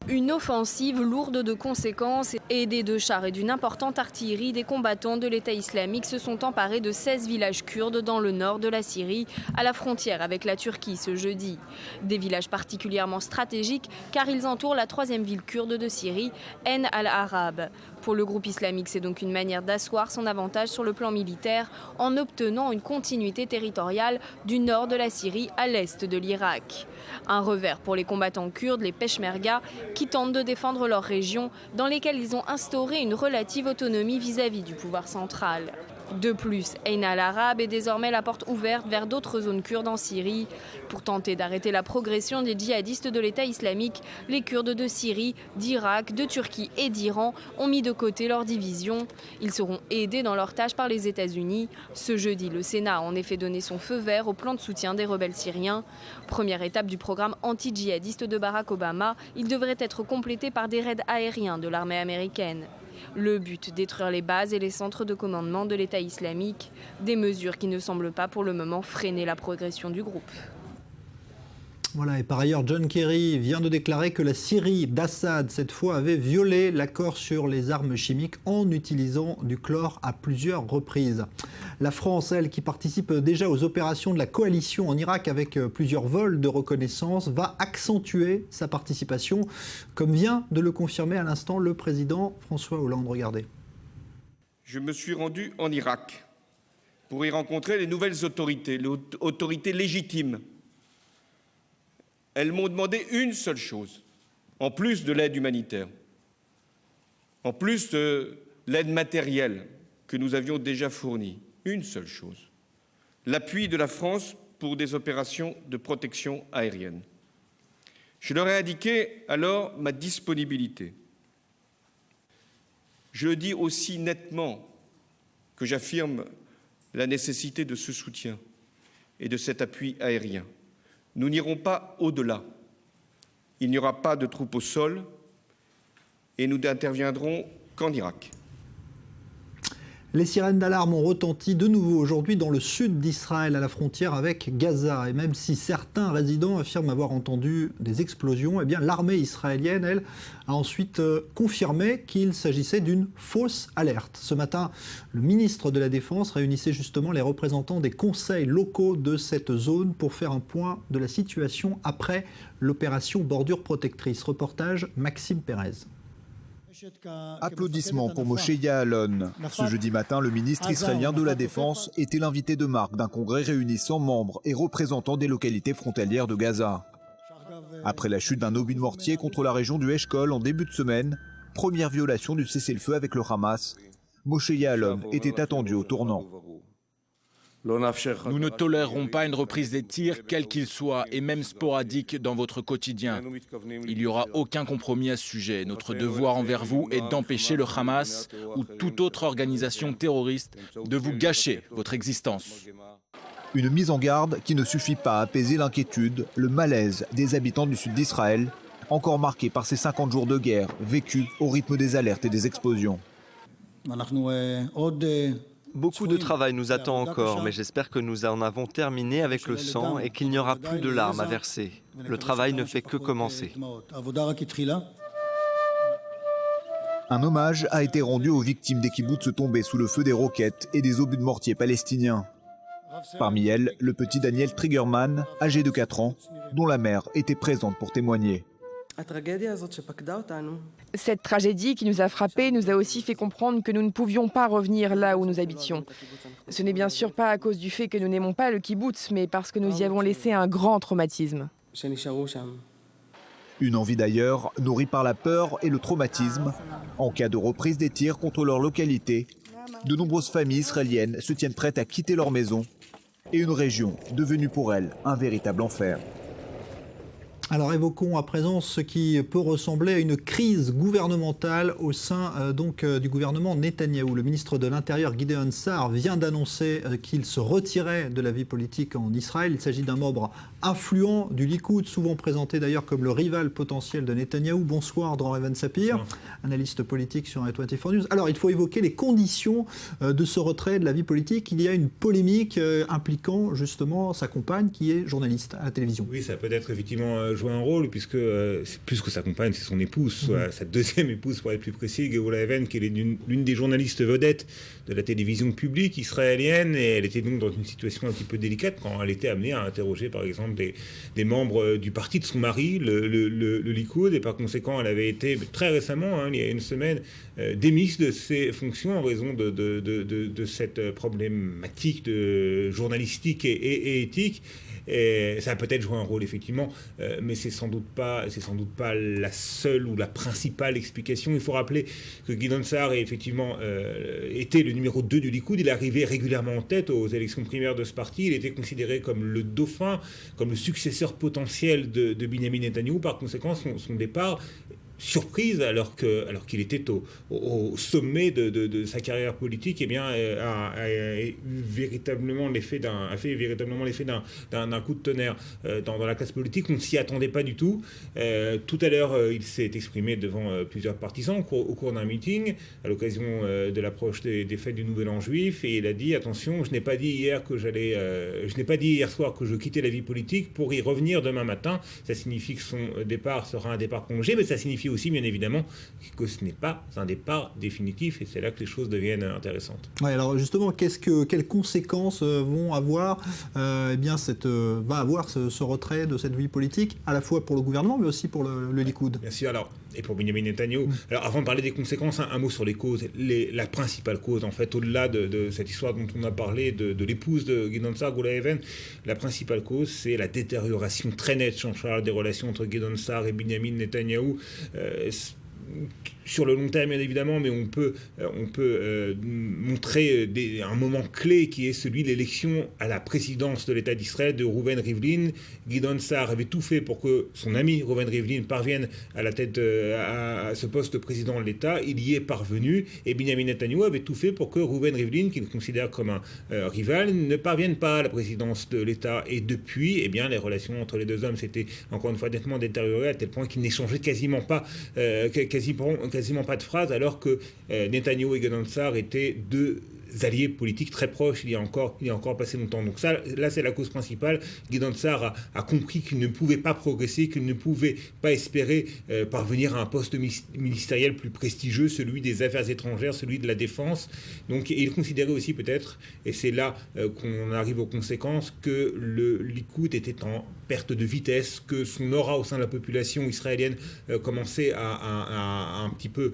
Une offensive lourde de conséquences. Aidés de chars et d'une importante artillerie, des combattants de l'État islamique se sont emparés de 16 villages kurdes dans le nord de la Syrie, à la frontière avec la Turquie ce jeudi. Des villages particulièrement stratégiques car ils entourent la 3e ville kurde de Syrie, Ain al-Arab. Pour le groupe islamique, c'est donc une manière d'asseoir son avantage sur le plan militaire en obtenant une continuité territoriale du nord de la Syrie à l'est de l'Irak. Un revers pour les combattants kurdes, les Peshmerga, qui tentent de défendre leur région, dans lesquelles ils ont instauré une relative autonomie vis-à-vis du pouvoir central. De plus, Ain al-Arab est désormais la porte ouverte vers d'autres zones kurdes en Syrie. Pour tenter d'arrêter la progression des djihadistes de l'État islamique, les Kurdes de Syrie, d'Irak, de Turquie et d'Iran ont mis de côté leurs divisions. Ils seront aidés dans leur tâche par les États-Unis. Ce jeudi, le Sénat a en effet donné son feu vert au plan de soutien des rebelles syriens. Première étape du programme anti-djihadiste de Barack Obama, il devrait être complété par des raids aériens de l'armée américaine. Le but, détruire les bases et les centres de commandement de l'État islamique, des mesures qui ne semblent pas pour le moment freiner la progression du groupe. Voilà, et par ailleurs, John Kerry vient de déclarer que la Syrie d'Assad, cette fois, avait violé l'accord sur les armes chimiques en utilisant du chlore à plusieurs reprises. La France, elle, qui participe déjà aux opérations de la coalition en Irak avec plusieurs vols de reconnaissance, va accentuer sa participation, comme vient de le confirmer à l'instant le président François Hollande. Regardez. Je me suis rendu en Irak pour y rencontrer les nouvelles autorités, les autorités légitimes. Elles m'ont demandé une seule chose, en plus de l'aide humanitaire, en plus de l'aide matérielle que nous avions déjà fournie, une seule chose, l'appui de la France pour des opérations de protection aérienne. Je leur ai indiqué alors ma disponibilité. Je le dis aussi nettement que j'affirme la nécessité de ce soutien et de cet appui aérien. Nous n'irons pas au-delà. Il n'y aura pas de troupes au sol et nous n'interviendrons qu'en Irak. Les sirènes d'alarme ont retenti de nouveau aujourd'hui dans le sud d'Israël, à la frontière avec Gaza. Et même si certains résidents affirment avoir entendu des explosions, eh bien l'armée israélienne, elle, a ensuite confirmé qu'il s'agissait d'une fausse alerte. Ce matin, le ministre de la Défense réunissait justement les représentants des conseils locaux de cette zone pour faire un point de la situation après l'opération Bordure Protectrice. Reportage Maxime Pérez. Applaudissements pour Moshe Ya'alon. Ce jeudi matin, le ministre israélien de la Défense était l'invité de marque d'un congrès réunissant membres et représentants des localités frontalières de Gaza. Après la chute d'un obus de mortier contre la région du Eshkol en début de semaine, première violation du cessez-le-feu avec le Hamas, Moshe Ya'alon était attendu au tournant. Nous ne tolérerons pas une reprise des tirs, quel qu'il soit, et même sporadique dans votre quotidien. Il n'y aura aucun compromis à ce sujet. Notre devoir envers vous est d'empêcher le Hamas ou toute autre organisation terroriste de vous gâcher votre existence. Une mise en garde qui ne suffit pas à apaiser l'inquiétude, le malaise des habitants du sud d'Israël, encore marqués par ces 50 jours de guerre vécus au rythme des alertes et des explosions. Beaucoup de travail nous attend encore, mais j'espère que nous en avons terminé avec le sang et qu'il n'y aura plus de larmes à verser. Le travail ne fait que commencer. Un hommage a été rendu aux victimes des kibboutz tombés sous le feu des roquettes et des obus de mortier palestiniens. Parmi elles, le petit Daniel Triggerman, âgé de 4 ans, dont la mère était présente pour témoigner. Cette tragédie qui nous a frappés nous a aussi fait comprendre que nous ne pouvions pas revenir là où nous habitions. Ce n'est bien sûr pas à cause du fait que nous n'aimons pas le kibboutz, mais parce que nous y avons laissé un grand traumatisme. Une envie d'ailleurs, nourrie par la peur et le traumatisme. En cas de reprise des tirs contre leur localité, de nombreuses familles israéliennes se tiennent prêtes à quitter leur maison et une région devenue pour elles un véritable enfer. Alors évoquons à présent ce qui peut ressembler à une crise gouvernementale au sein du gouvernement Netanyahou. Le ministre de l'Intérieur Gideon Sa'ar vient d'annoncer qu'il se retirait de la vie politique en Israël. Il s'agit d'un membre influent du Likoud, souvent présenté d'ailleurs comme le rival potentiel de Netanyahou. Bonsoir Dror Even-Sapir, analyste politique sur i24 News. Alors il faut évoquer les conditions de ce retrait de la vie politique. Il y a une polémique impliquant justement sa compagne qui est journaliste à la télévision. Oui, ça peut être effectivement jouer un rôle, puisque c'est plus que sa compagne, c'est son épouse, sa deuxième épouse pour être plus précis, Geoula Even, qui est l'une des journalistes vedettes de la télévision publique israélienne, et elle était donc dans une situation un petit peu délicate quand elle était amenée à interroger par exemple des membres du parti de son mari, le Likoud, et par conséquent elle avait été très récemment, il y a une semaine, démise de ses fonctions en raison de cette problématique journalistique et éthique. Et ça a peut-être joué un rôle effectivement, mais c'est sans doute pas la seule ou la principale explication. Il faut rappeler que Gideon Sa'ar effectivement était le numéro 2 du Likoud. Il arrivait régulièrement en tête aux élections primaires de ce parti. Il était considéré comme le dauphin, comme le successeur potentiel de Binyamin Netanyahou. Par conséquent, son départ, surprise alors qu'il était au sommet de sa carrière politique, eh bien, a fait véritablement l'effet d'un coup de tonnerre dans la classe politique. On ne s'y attendait pas du tout. Tout à l'heure, il s'est exprimé devant plusieurs partisans au cours d'un meeting à l'occasion de l'approche des fêtes du Nouvel An juif, et il a dit attention, je n'ai pas dit hier soir que je quittais la vie politique pour y revenir demain matin. Ça signifie que son départ sera un départ prolongé, mais ça signifie aussi bien évidemment que ce n'est pas un départ définitif, et c'est là que les choses deviennent intéressantes. Ouais, alors justement, quelles conséquences vont avoir ce retrait de cette vie politique, à la fois pour le gouvernement mais aussi pour le Likoud? Bien sûr, alors, et pour Binyamin Netanyahou. Alors avant de parler des conséquences, un mot sur les causes. La principale cause, en fait, au-delà de cette histoire dont on a parlé, de l'épouse de Gideon Sa'ar, Geoula Even, la principale cause, c'est la détérioration très nette, Jean-Charles, des relations entre Gideon Sa'ar et Binyamin Netanyahou. Sur le long terme, bien évidemment, mais on peut montrer un moment clé qui est celui de l'élection à la présidence de l'État d'Israël de Reuven Rivlin. Gideon Sa'ar avait tout fait pour que son ami Reuven Rivlin parvienne à la tête à ce poste de président de l'État. Il y est parvenu, et Binyamin Netanyahou avait tout fait pour que Reuven Rivlin, qu'il considère comme un rival, ne parvienne pas à la présidence de l'État. Et depuis, eh bien, les relations entre les deux hommes s'étaient encore une fois nettement détériorées, à tel point qu'ils n'échangeaient quasiment pas de phrases, alors que Netanyahou et Gideon Sa'ar étaient deux alliés politiques très proches il y a encore pas assez longtemps. Donc ça, là, c'est la cause principale. Gideon Sa'ar a compris qu'il ne pouvait pas progresser, qu'il ne pouvait pas espérer parvenir à un poste ministériel plus prestigieux, celui des affaires étrangères, celui de la défense. Donc il considérait aussi peut-être, et c'est là qu'on arrive aux conséquences, que le Likoud était en perte de vitesse, que son aura au sein de la population israélienne commençait à un petit peu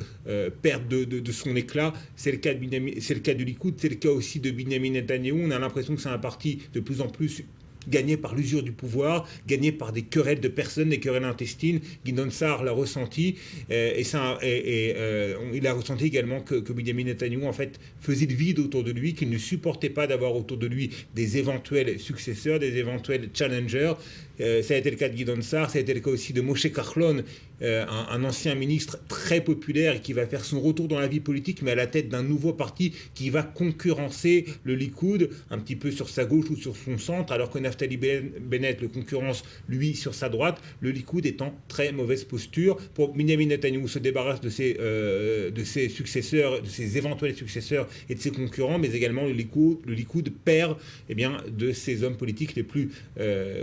perdre de son éclat. C'est le cas du Likoud, c'est le cas aussi de Benjamin Netanyahou. On a l'impression que c'est un parti de plus en plus gagné par l'usure du pouvoir, gagné par des querelles de personnes, des querelles intestines. Gideon Sa'ar l'a ressenti, il a ressenti également que Benjamin Netanyahou en fait faisait le vide autour de lui, qu'il ne supportait pas d'avoir autour de lui des éventuels successeurs, des éventuels challengers. Ça a été le cas de Gideon Sa'ar, ça a été le cas aussi de Moshe Kahlon, un ancien ministre très populaire et qui va faire son retour dans la vie politique, mais à la tête d'un nouveau parti qui va concurrencer le Likoud, un petit peu sur sa gauche ou sur son centre, alors que Naftali Bennett le concurrence, lui, sur sa droite. Le Likoud est en très mauvaise posture. Pour Benjamin Netanyahou se débarrasse de ses successeurs, de ses éventuels successeurs et de ses concurrents, mais également le Likoud perd de ses hommes politiques les plus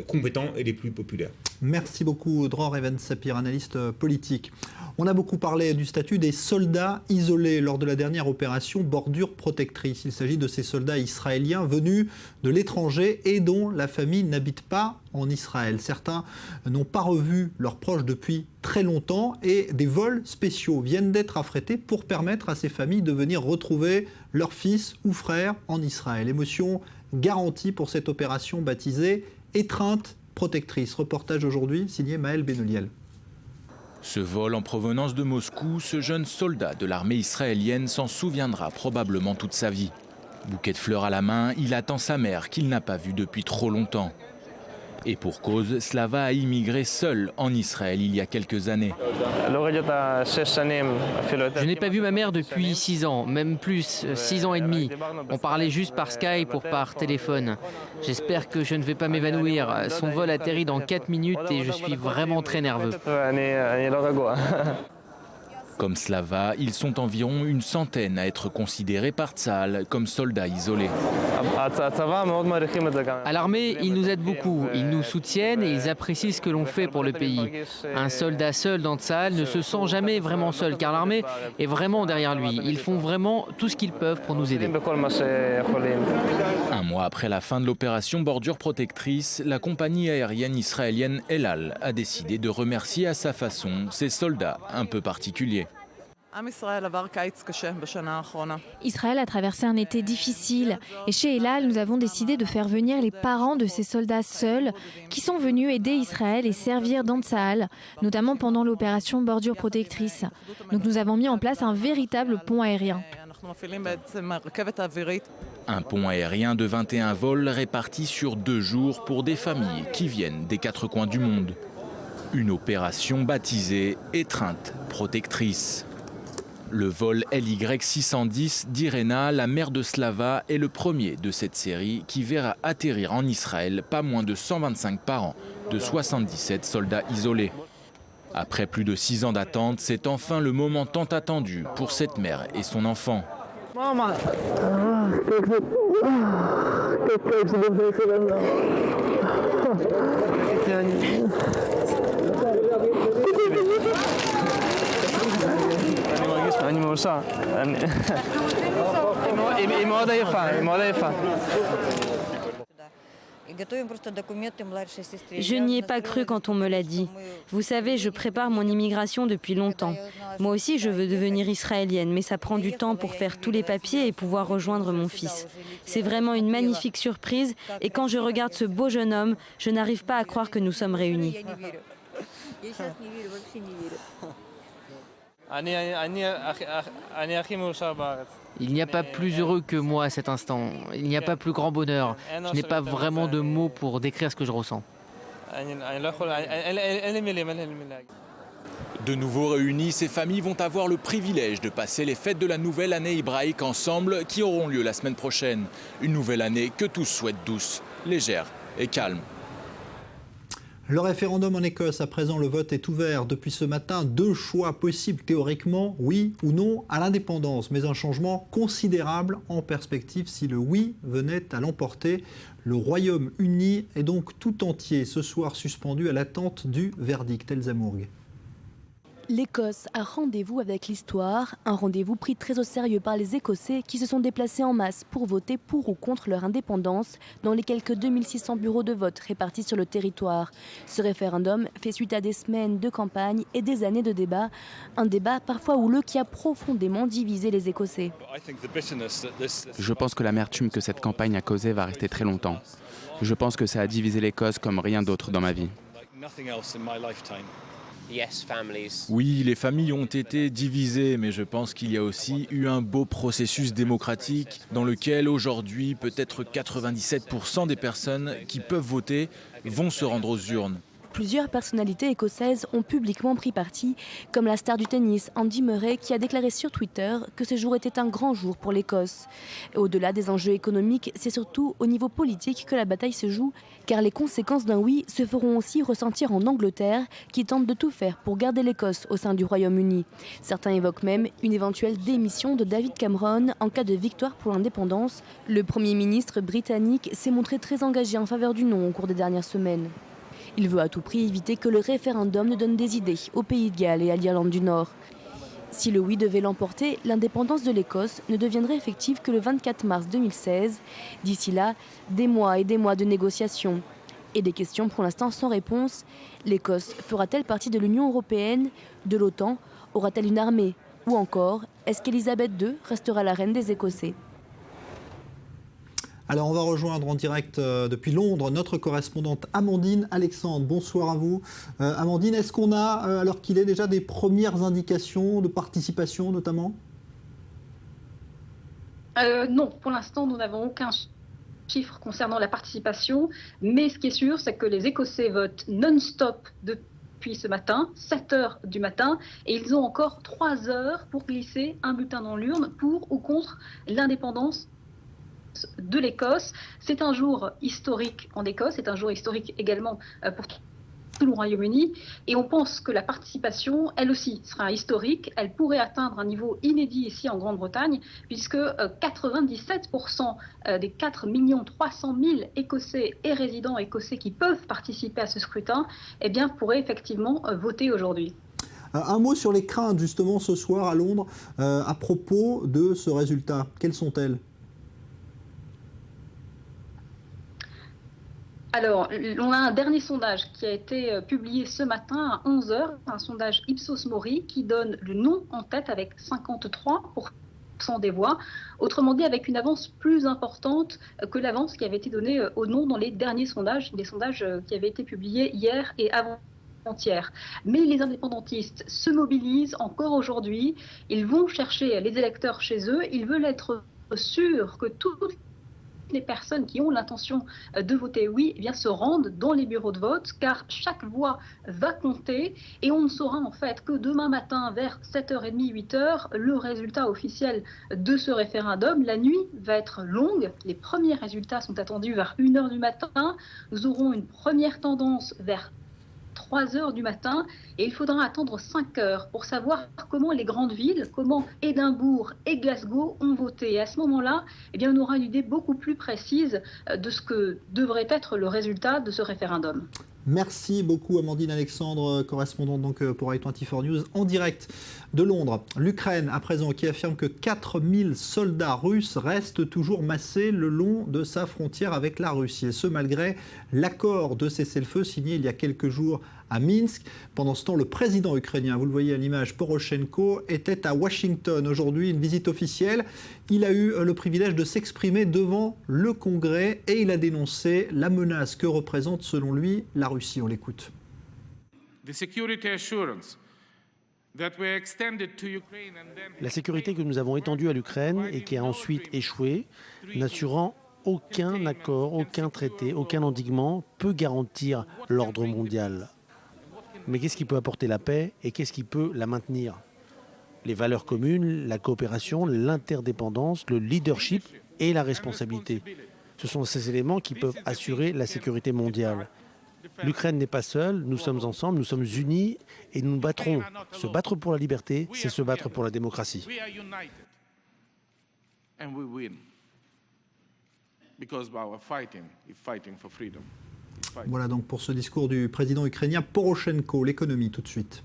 compétents et les plus populaires. Merci beaucoup, Dror Even-Sapir, analyste politique. On a beaucoup parlé du statut des soldats isolés lors de la dernière opération Bordure Protectrice. Il s'agit de ces soldats israéliens venus de l'étranger et dont la famille n'habite pas en Israël. Certains n'ont pas revu leurs proches depuis très longtemps et des vols spéciaux viennent d'être affrétés pour permettre à ces familles de venir retrouver leurs fils ou frères en Israël. Émotion garantie pour cette opération baptisée Étreinte Protectrice. Reportage aujourd'hui signé Maël Benoliel. Ce vol en provenance de Moscou, ce jeune soldat de l'armée israélienne s'en souviendra probablement toute sa vie. Bouquet de fleurs à la main, il attend sa mère qu'il n'a pas vue depuis trop longtemps. Et pour cause, Slava a immigré seul en Israël il y a quelques années. Je n'ai pas vu ma mère depuis 6 ans, même plus, 6 ans et demi. On parlait juste par Skype ou par téléphone. J'espère que je ne vais pas m'évanouir. Son vol atterrit dans 4 minutes et je suis vraiment très nerveux. Comme Slava, ils sont environ une centaine à être considérés par Tsahal comme soldats isolés. À l'armée, ils nous aident beaucoup, ils nous soutiennent et ils apprécient ce que l'on fait pour le pays. Un soldat seul dans Tsahal ne se sent jamais vraiment seul car l'armée est vraiment derrière lui. Ils font vraiment tout ce qu'ils peuvent pour nous aider. Un mois après la fin de l'opération Bordure Protectrice, la compagnie aérienne israélienne El Al a décidé de remercier à sa façon ces soldats un peu particuliers. Israël a traversé un été difficile et chez El Al, nous avons décidé de faire venir les parents de ces soldats seuls qui sont venus aider Israël et servir dans Tsahal, notamment pendant l'opération Bordure Protectrice. Donc nous avons mis en place un véritable pont aérien. Un pont aérien de 21 vols répartis sur 2 jours pour des familles qui viennent des 4 coins du monde. Une opération baptisée Étreinte Protectrice. Le vol LY-610 d'Irena, la mère de Slava, est le premier de cette série qui verra atterrir en Israël pas moins de 125 parents de 77 soldats isolés. Après plus de 6 ans d'attente, c'est enfin le moment tant attendu pour cette mère et son enfant. Maman. Je n'y ai pas cru quand on me l'a dit. Vous savez, je prépare mon immigration depuis longtemps. Moi aussi, je veux devenir israélienne, mais ça prend du temps pour faire tous les papiers et pouvoir rejoindre mon fils. C'est vraiment une magnifique surprise et quand je regarde ce beau jeune homme, je n'arrive pas à croire que nous sommes réunis. Il n'y a pas plus heureux que moi à cet instant. Il n'y a pas plus grand bonheur. Je n'ai pas vraiment de mots pour décrire ce que je ressens. De nouveau réunis, ces familles vont avoir le privilège de passer les fêtes de la nouvelle année hébraïque ensemble qui auront lieu la semaine prochaine. Une nouvelle année que tous souhaitent douce, légère et calme. Le référendum en Écosse, à présent, le vote est ouvert depuis ce matin. 2 choix possibles théoriquement, oui ou non à l'indépendance, mais un changement considérable en perspective si le oui venait à l'emporter. Le Royaume-Uni est donc tout entier ce soir suspendu à l'attente du verdict. Elsa Mourgue. L'Écosse a rendez-vous avec l'histoire, un rendez-vous pris très au sérieux par les Écossais qui se sont déplacés en masse pour voter pour ou contre leur indépendance dans les quelques 2600 bureaux de vote répartis sur le territoire. Ce référendum fait suite à des semaines de campagne et des années de débat, un débat parfois houleux qui a profondément divisé les Écossais. Je pense que l'amertume que cette campagne a causée va rester très longtemps. Je pense que ça a divisé l'Écosse comme rien d'autre dans ma vie. Oui, les familles ont été divisées, mais je pense qu'il y a aussi eu un beau processus démocratique dans lequel aujourd'hui peut-être 97% des personnes qui peuvent voter vont se rendre aux urnes. Plusieurs personnalités écossaises ont publiquement pris parti, comme la star du tennis Andy Murray qui a déclaré sur Twitter que ce jour était un grand jour pour l'Écosse. Au-delà des enjeux économiques, c'est surtout au niveau politique que la bataille se joue, car les conséquences d'un oui se feront aussi ressentir en Angleterre, qui tente de tout faire pour garder l'Écosse au sein du Royaume-Uni. Certains évoquent même une éventuelle démission de David Cameron en cas de victoire pour l'indépendance. Le Premier ministre britannique s'est montré très engagé en faveur du non au cours des dernières semaines. Il veut à tout prix éviter que le référendum ne donne des idées au Pays de Galles et à l'Irlande du Nord. Si le oui devait l'emporter, l'indépendance de l'Écosse ne deviendrait effective que le 24 mars 2016. D'ici là, des mois et des mois de négociations. Et des questions pour l'instant sans réponse. L'Écosse fera-t-elle partie de l'Union européenne, de l'OTAN? Aura-t-elle une armée? Ou encore, est-ce qu'Elisabeth II restera la reine des Écossais? Alors on va rejoindre en direct depuis Londres notre correspondante Amandine Alexandre. Bonsoir à vous. Amandine, est-ce qu'on a, alors qu'il est déjà des premières indications de participation notamment? Non, pour l'instant nous n'avons aucun chiffre concernant la participation, mais ce qui est sûr c'est que les Écossais votent non-stop depuis ce matin, 7 heures du matin, et ils ont encore 3 heures pour glisser un bulletin dans l'urne pour ou contre l'indépendance de l'Écosse. C'est un jour historique en Écosse, c'est un jour historique également pour tout le Royaume-Uni, et on pense que la participation, elle aussi, sera historique. Elle pourrait atteindre un niveau inédit ici en Grande-Bretagne, puisque 97% des 4 300 000 Écossais et résidents écossais qui peuvent participer à ce scrutin, eh bien, pourraient effectivement voter aujourd'hui. Un mot sur les craintes justement ce soir à Londres à propos de ce résultat. Quelles sont-elles ? Alors, on a un dernier sondage qui a été publié ce matin à 11h, un sondage Ipsos Mori qui donne le non en tête avec 53% des voix. Autrement dit, avec une avance plus importante que l'avance qui avait été donnée au non dans les derniers sondages, des sondages qui avaient été publiés hier et avant-hier. Mais les indépendantistes se mobilisent encore aujourd'hui. Ils vont chercher les électeurs chez eux. Ils veulent être sûrs que toutes les personnes qui ont l'intention de voter oui, eh bien, se rendent dans les bureaux de vote, car chaque voix va compter et on ne saura en fait que demain matin vers 7h30, 8h, le résultat officiel de ce référendum. La nuit va être longue, les premiers résultats sont attendus vers 1h du matin, nous aurons une première tendance vers 3h du matin et il faudra attendre 5 heures pour savoir comment les grandes villes, comment Édimbourg et Glasgow ont voté. Et à ce moment-là, eh bien, on aura une idée beaucoup plus précise de ce que devrait être le résultat de ce référendum. Merci beaucoup Amandine Alexandre, correspondante donc pour i24 News en direct de Londres. L'Ukraine à présent qui affirme que 4000 soldats russes restent toujours massés le long de sa frontière avec la Russie. Et ce malgré l'accord de cessez-le-feu signé il y a quelques jours à Minsk. Pendant ce temps, le président ukrainien, vous le voyez à l'image, Poroshenko, était à Washington aujourd'hui, une visite officielle. Il a eu le privilège de s'exprimer devant le Congrès et il a dénoncé la menace que représente selon lui la Russie. On l'écoute. La sécurité que nous avons étendue à l'Ukraine et qui a ensuite échoué, n'assurant aucun accord, aucun traité, aucun endiguement, peut garantir l'ordre mondial. Mais qu'est-ce qui peut apporter la paix et qu'est-ce qui peut la maintenir? Les valeurs communes, la coopération, l'interdépendance, le leadership et la responsabilité. Ce sont ces éléments qui peuvent assurer la sécurité mondiale. L'Ukraine n'est pas seule, nous sommes ensemble, nous sommes unis et nous nous battrons. Se battre pour la liberté, c'est se battre pour la démocratie. Voilà donc pour ce discours du président ukrainien Poroshenko. L'économie tout de suite.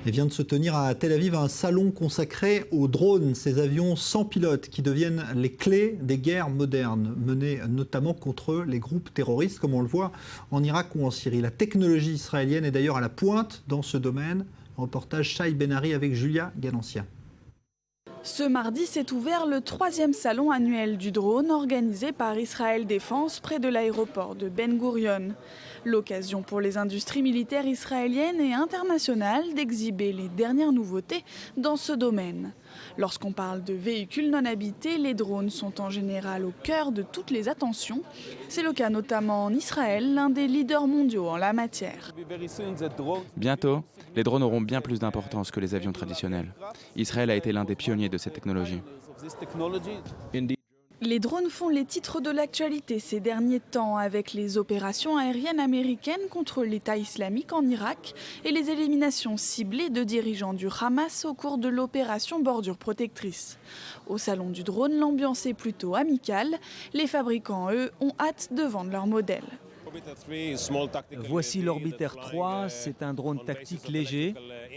Et vient de se tenir à Tel Aviv un salon consacré aux drones, ces avions sans pilote qui deviennent les clés des guerres modernes, menées notamment contre les groupes terroristes, comme on le voit en Irak ou en Syrie. La technologie israélienne est d'ailleurs à la pointe dans ce domaine. Reportage Shai Ben-Ari avec Julia Ganancia. Ce mardi s'est ouvert le 3e salon annuel du drone organisé par Israël Défense près de l'aéroport de Ben Gurion. L'occasion pour les industries militaires israéliennes et internationales d'exhiber les dernières nouveautés dans ce domaine. Lorsqu'on parle de véhicules non habités, les drones sont en général au cœur de toutes les attentions. C'est le cas notamment en Israël, l'un des leaders mondiaux en la matière. Bientôt, les drones auront bien plus d'importance que les avions traditionnels. Israël a été l'un des pionniers de cette technologie. Les drones font les titres de l'actualité ces derniers temps avec les opérations aériennes américaines contre l'État islamique en Irak et les éliminations ciblées de dirigeants du Hamas au cours de l'opération Bordure Protectrice. Au salon du drone, l'ambiance est plutôt amicale. Les fabricants, eux, ont hâte de vendre leurs modèles. Voici l'Orbiter 3, c'est un drone tactique léger.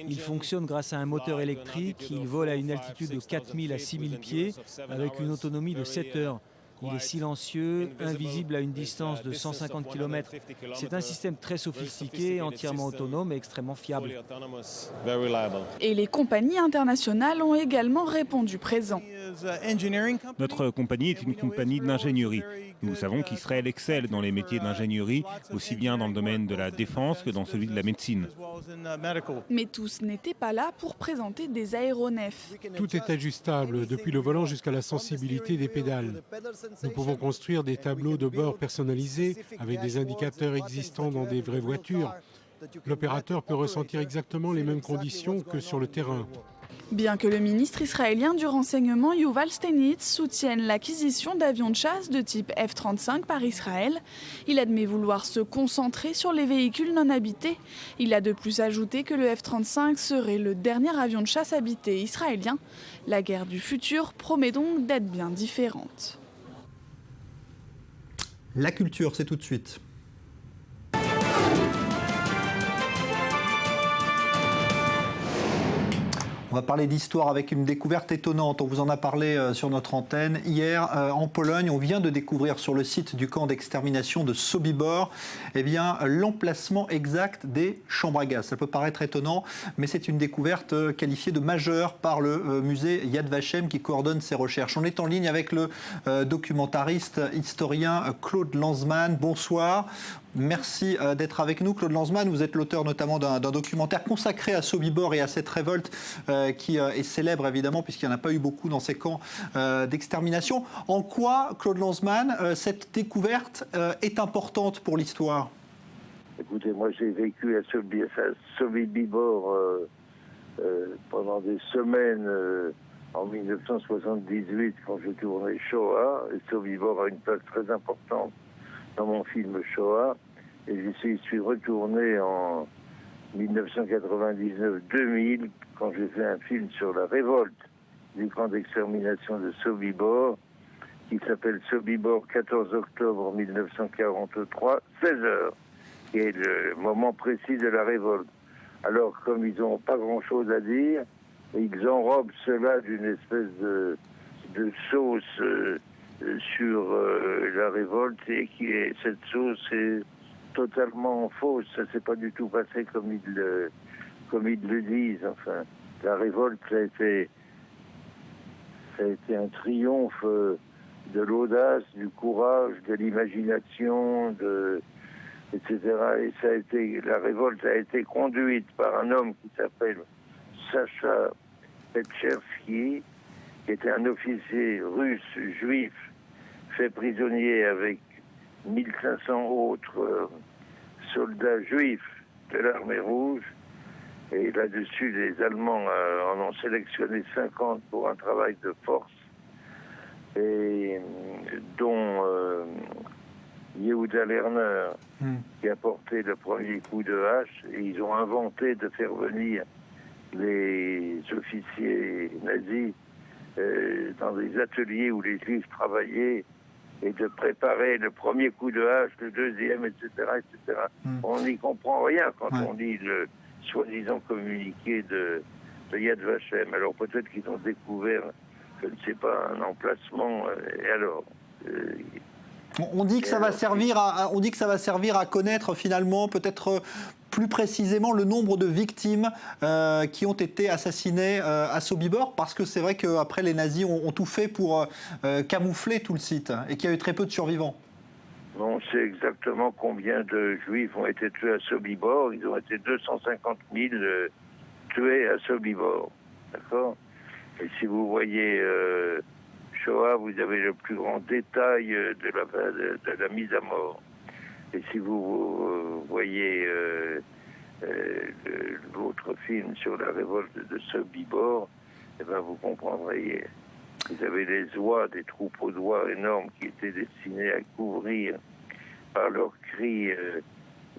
Il fonctionne grâce à un moteur électrique, il vole à une altitude de 4000 à 6000 pieds avec une autonomie de 7 heures. Il est silencieux, invisible à une distance de 150 km. C'est un système très sophistiqué, entièrement autonome et extrêmement fiable. Et les compagnies internationales ont également répondu présent. Notre compagnie est une compagnie d'ingénierie. Nous savons qu'Israël excelle dans les métiers d'ingénierie, aussi bien dans le domaine de la défense que dans celui de la médecine. Mais tous n'étaient pas là pour présenter des aéronefs. Tout est ajustable, depuis le volant jusqu'à la sensibilité des pédales. Nous pouvons construire des tableaux de bord personnalisés avec des indicateurs existants dans des vraies voitures. L'opérateur peut ressentir exactement les mêmes conditions que sur le terrain. Bien que le ministre israélien du renseignement Yuval Steinitz soutienne l'acquisition d'avions de chasse de type F-35 par Israël, il admet vouloir se concentrer sur les véhicules non habités. Il a de plus ajouté que le F-35 serait le dernier avion de chasse habité israélien. La guerre du futur promet donc d'être bien différente. La culture, c'est tout de suite. On va parler d'histoire avec une découverte étonnante. On vous en a parlé sur notre antenne. Hier, en Pologne, on vient de découvrir sur le site du camp d'extermination de Sobibor l'emplacement exact des chambres à gaz. Ça peut paraître étonnant, mais c'est une découverte qualifiée de majeure par le musée Yad Vashem qui coordonne ces recherches. On est en ligne avec le documentariste historien Claude Lanzmann. Bonsoir. Merci d'être avec nous. Claude Lanzmann, vous êtes l'auteur notamment d'un documentaire consacré à Sobibor et à cette révolte qui est célèbre évidemment puisqu'il n'y en a pas eu beaucoup dans ces camps d'extermination. En quoi, Claude Lanzmann, cette découverte est importante pour l'histoire ? Écoutez, moi j'ai vécu à Sobibor pendant des semaines en 1978 quand je tournais Shoah. Et Sobibor a une place très importante dans mon film Shoah, et j'y suis retourné en 1999-2000 quand j'ai fait un film sur la révolte du camp d'extermination de Sobibor qui s'appelle Sobibor 14 octobre 1943, 16 heures, qui est le moment précis de la révolte. Alors comme ils n'ont pas grand-chose à dire, ils enrobent cela d'une espèce de sauce sur la révolte et cette sauce est totalement fausse. Ça s'est pas du tout passé comme ils le disent. Enfin, la révolte ça a été un triomphe de l'audace, du courage, de l'imagination, etc. Et la révolte a été conduite par un homme qui s'appelle Sacha Petchersky, qui était un officier russe juif fait prisonnier avec 1500 autres soldats juifs de l'armée rouge. Et là-dessus, les Allemands en ont sélectionné 50 pour un travail de force. et dont Yehuda Lerner, qui a porté le premier coup de hache, et ils ont inventé de faire venir les officiers nazis dans des ateliers où les Juifs travaillaient et de préparer le premier coup de hache, le deuxième, etc. etc. On n'y comprend rien quand on lit le soi-disant communiqué de Yad Vashem. Alors peut-être qu'ils ont découvert, je ne sais pas, un emplacement, et alors... On dit que ça va servir à connaître finalement peut-être plus précisément le nombre de victimes qui ont été assassinées à Sobibor, parce que c'est vrai qu'après les nazis ont tout fait pour camoufler tout le site et qu'il y a eu très peu de survivants. On sait exactement combien de Juifs ont été tués à Sobibor. Ils ont été 250 000 tués à Sobibor. D'accord ? Et si vous voyez Shoah, vous avez le plus grand détail de la mise à mort. Et si vous voyez l'autre film sur la révolte de Sobibor, eh ben vous comprendrez. Vous avez les oies, des troupeaux d'oies énormes qui étaient destinés à couvrir par leurs cris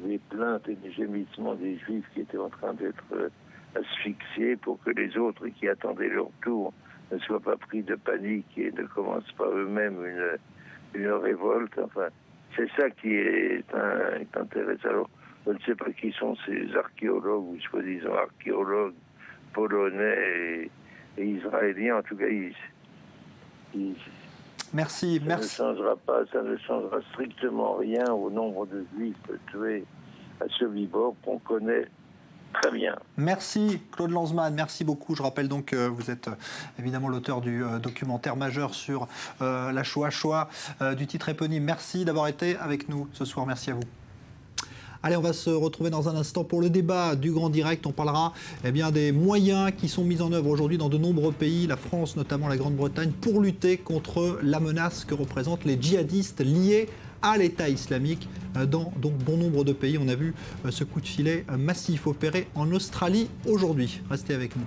les plaintes et les gémissements des Juifs qui étaient en train d'être asphyxiés pour que les autres qui attendaient leur tour ne soient pas pris de panique et ne commencent pas eux-mêmes une révolte. Enfin, c'est ça qui est intéressant. Alors, je ne sais pas qui sont ces archéologues ou soi-disant archéologues polonais et israéliens. En tout cas, Merci. Ça ne changera strictement rien au nombre de Juifs tués à Sobibor qu'on connaît très bien. Merci Claude Lanzmann, merci beaucoup. Je rappelle donc que vous êtes évidemment l'auteur du documentaire majeur sur la Shoah, du titre éponyme. Merci d'avoir été avec nous ce soir, merci à vous. Allez, on va se retrouver dans un instant pour le débat du Grand Direct. On parlera des moyens qui sont mis en œuvre aujourd'hui dans de nombreux pays, la France notamment, la Grande-Bretagne, pour lutter contre la menace que représentent les djihadistes liés à l'État islamique dans donc bon nombre de pays. On a vu ce coup de filet massif opéré en Australie aujourd'hui. Restez avec nous.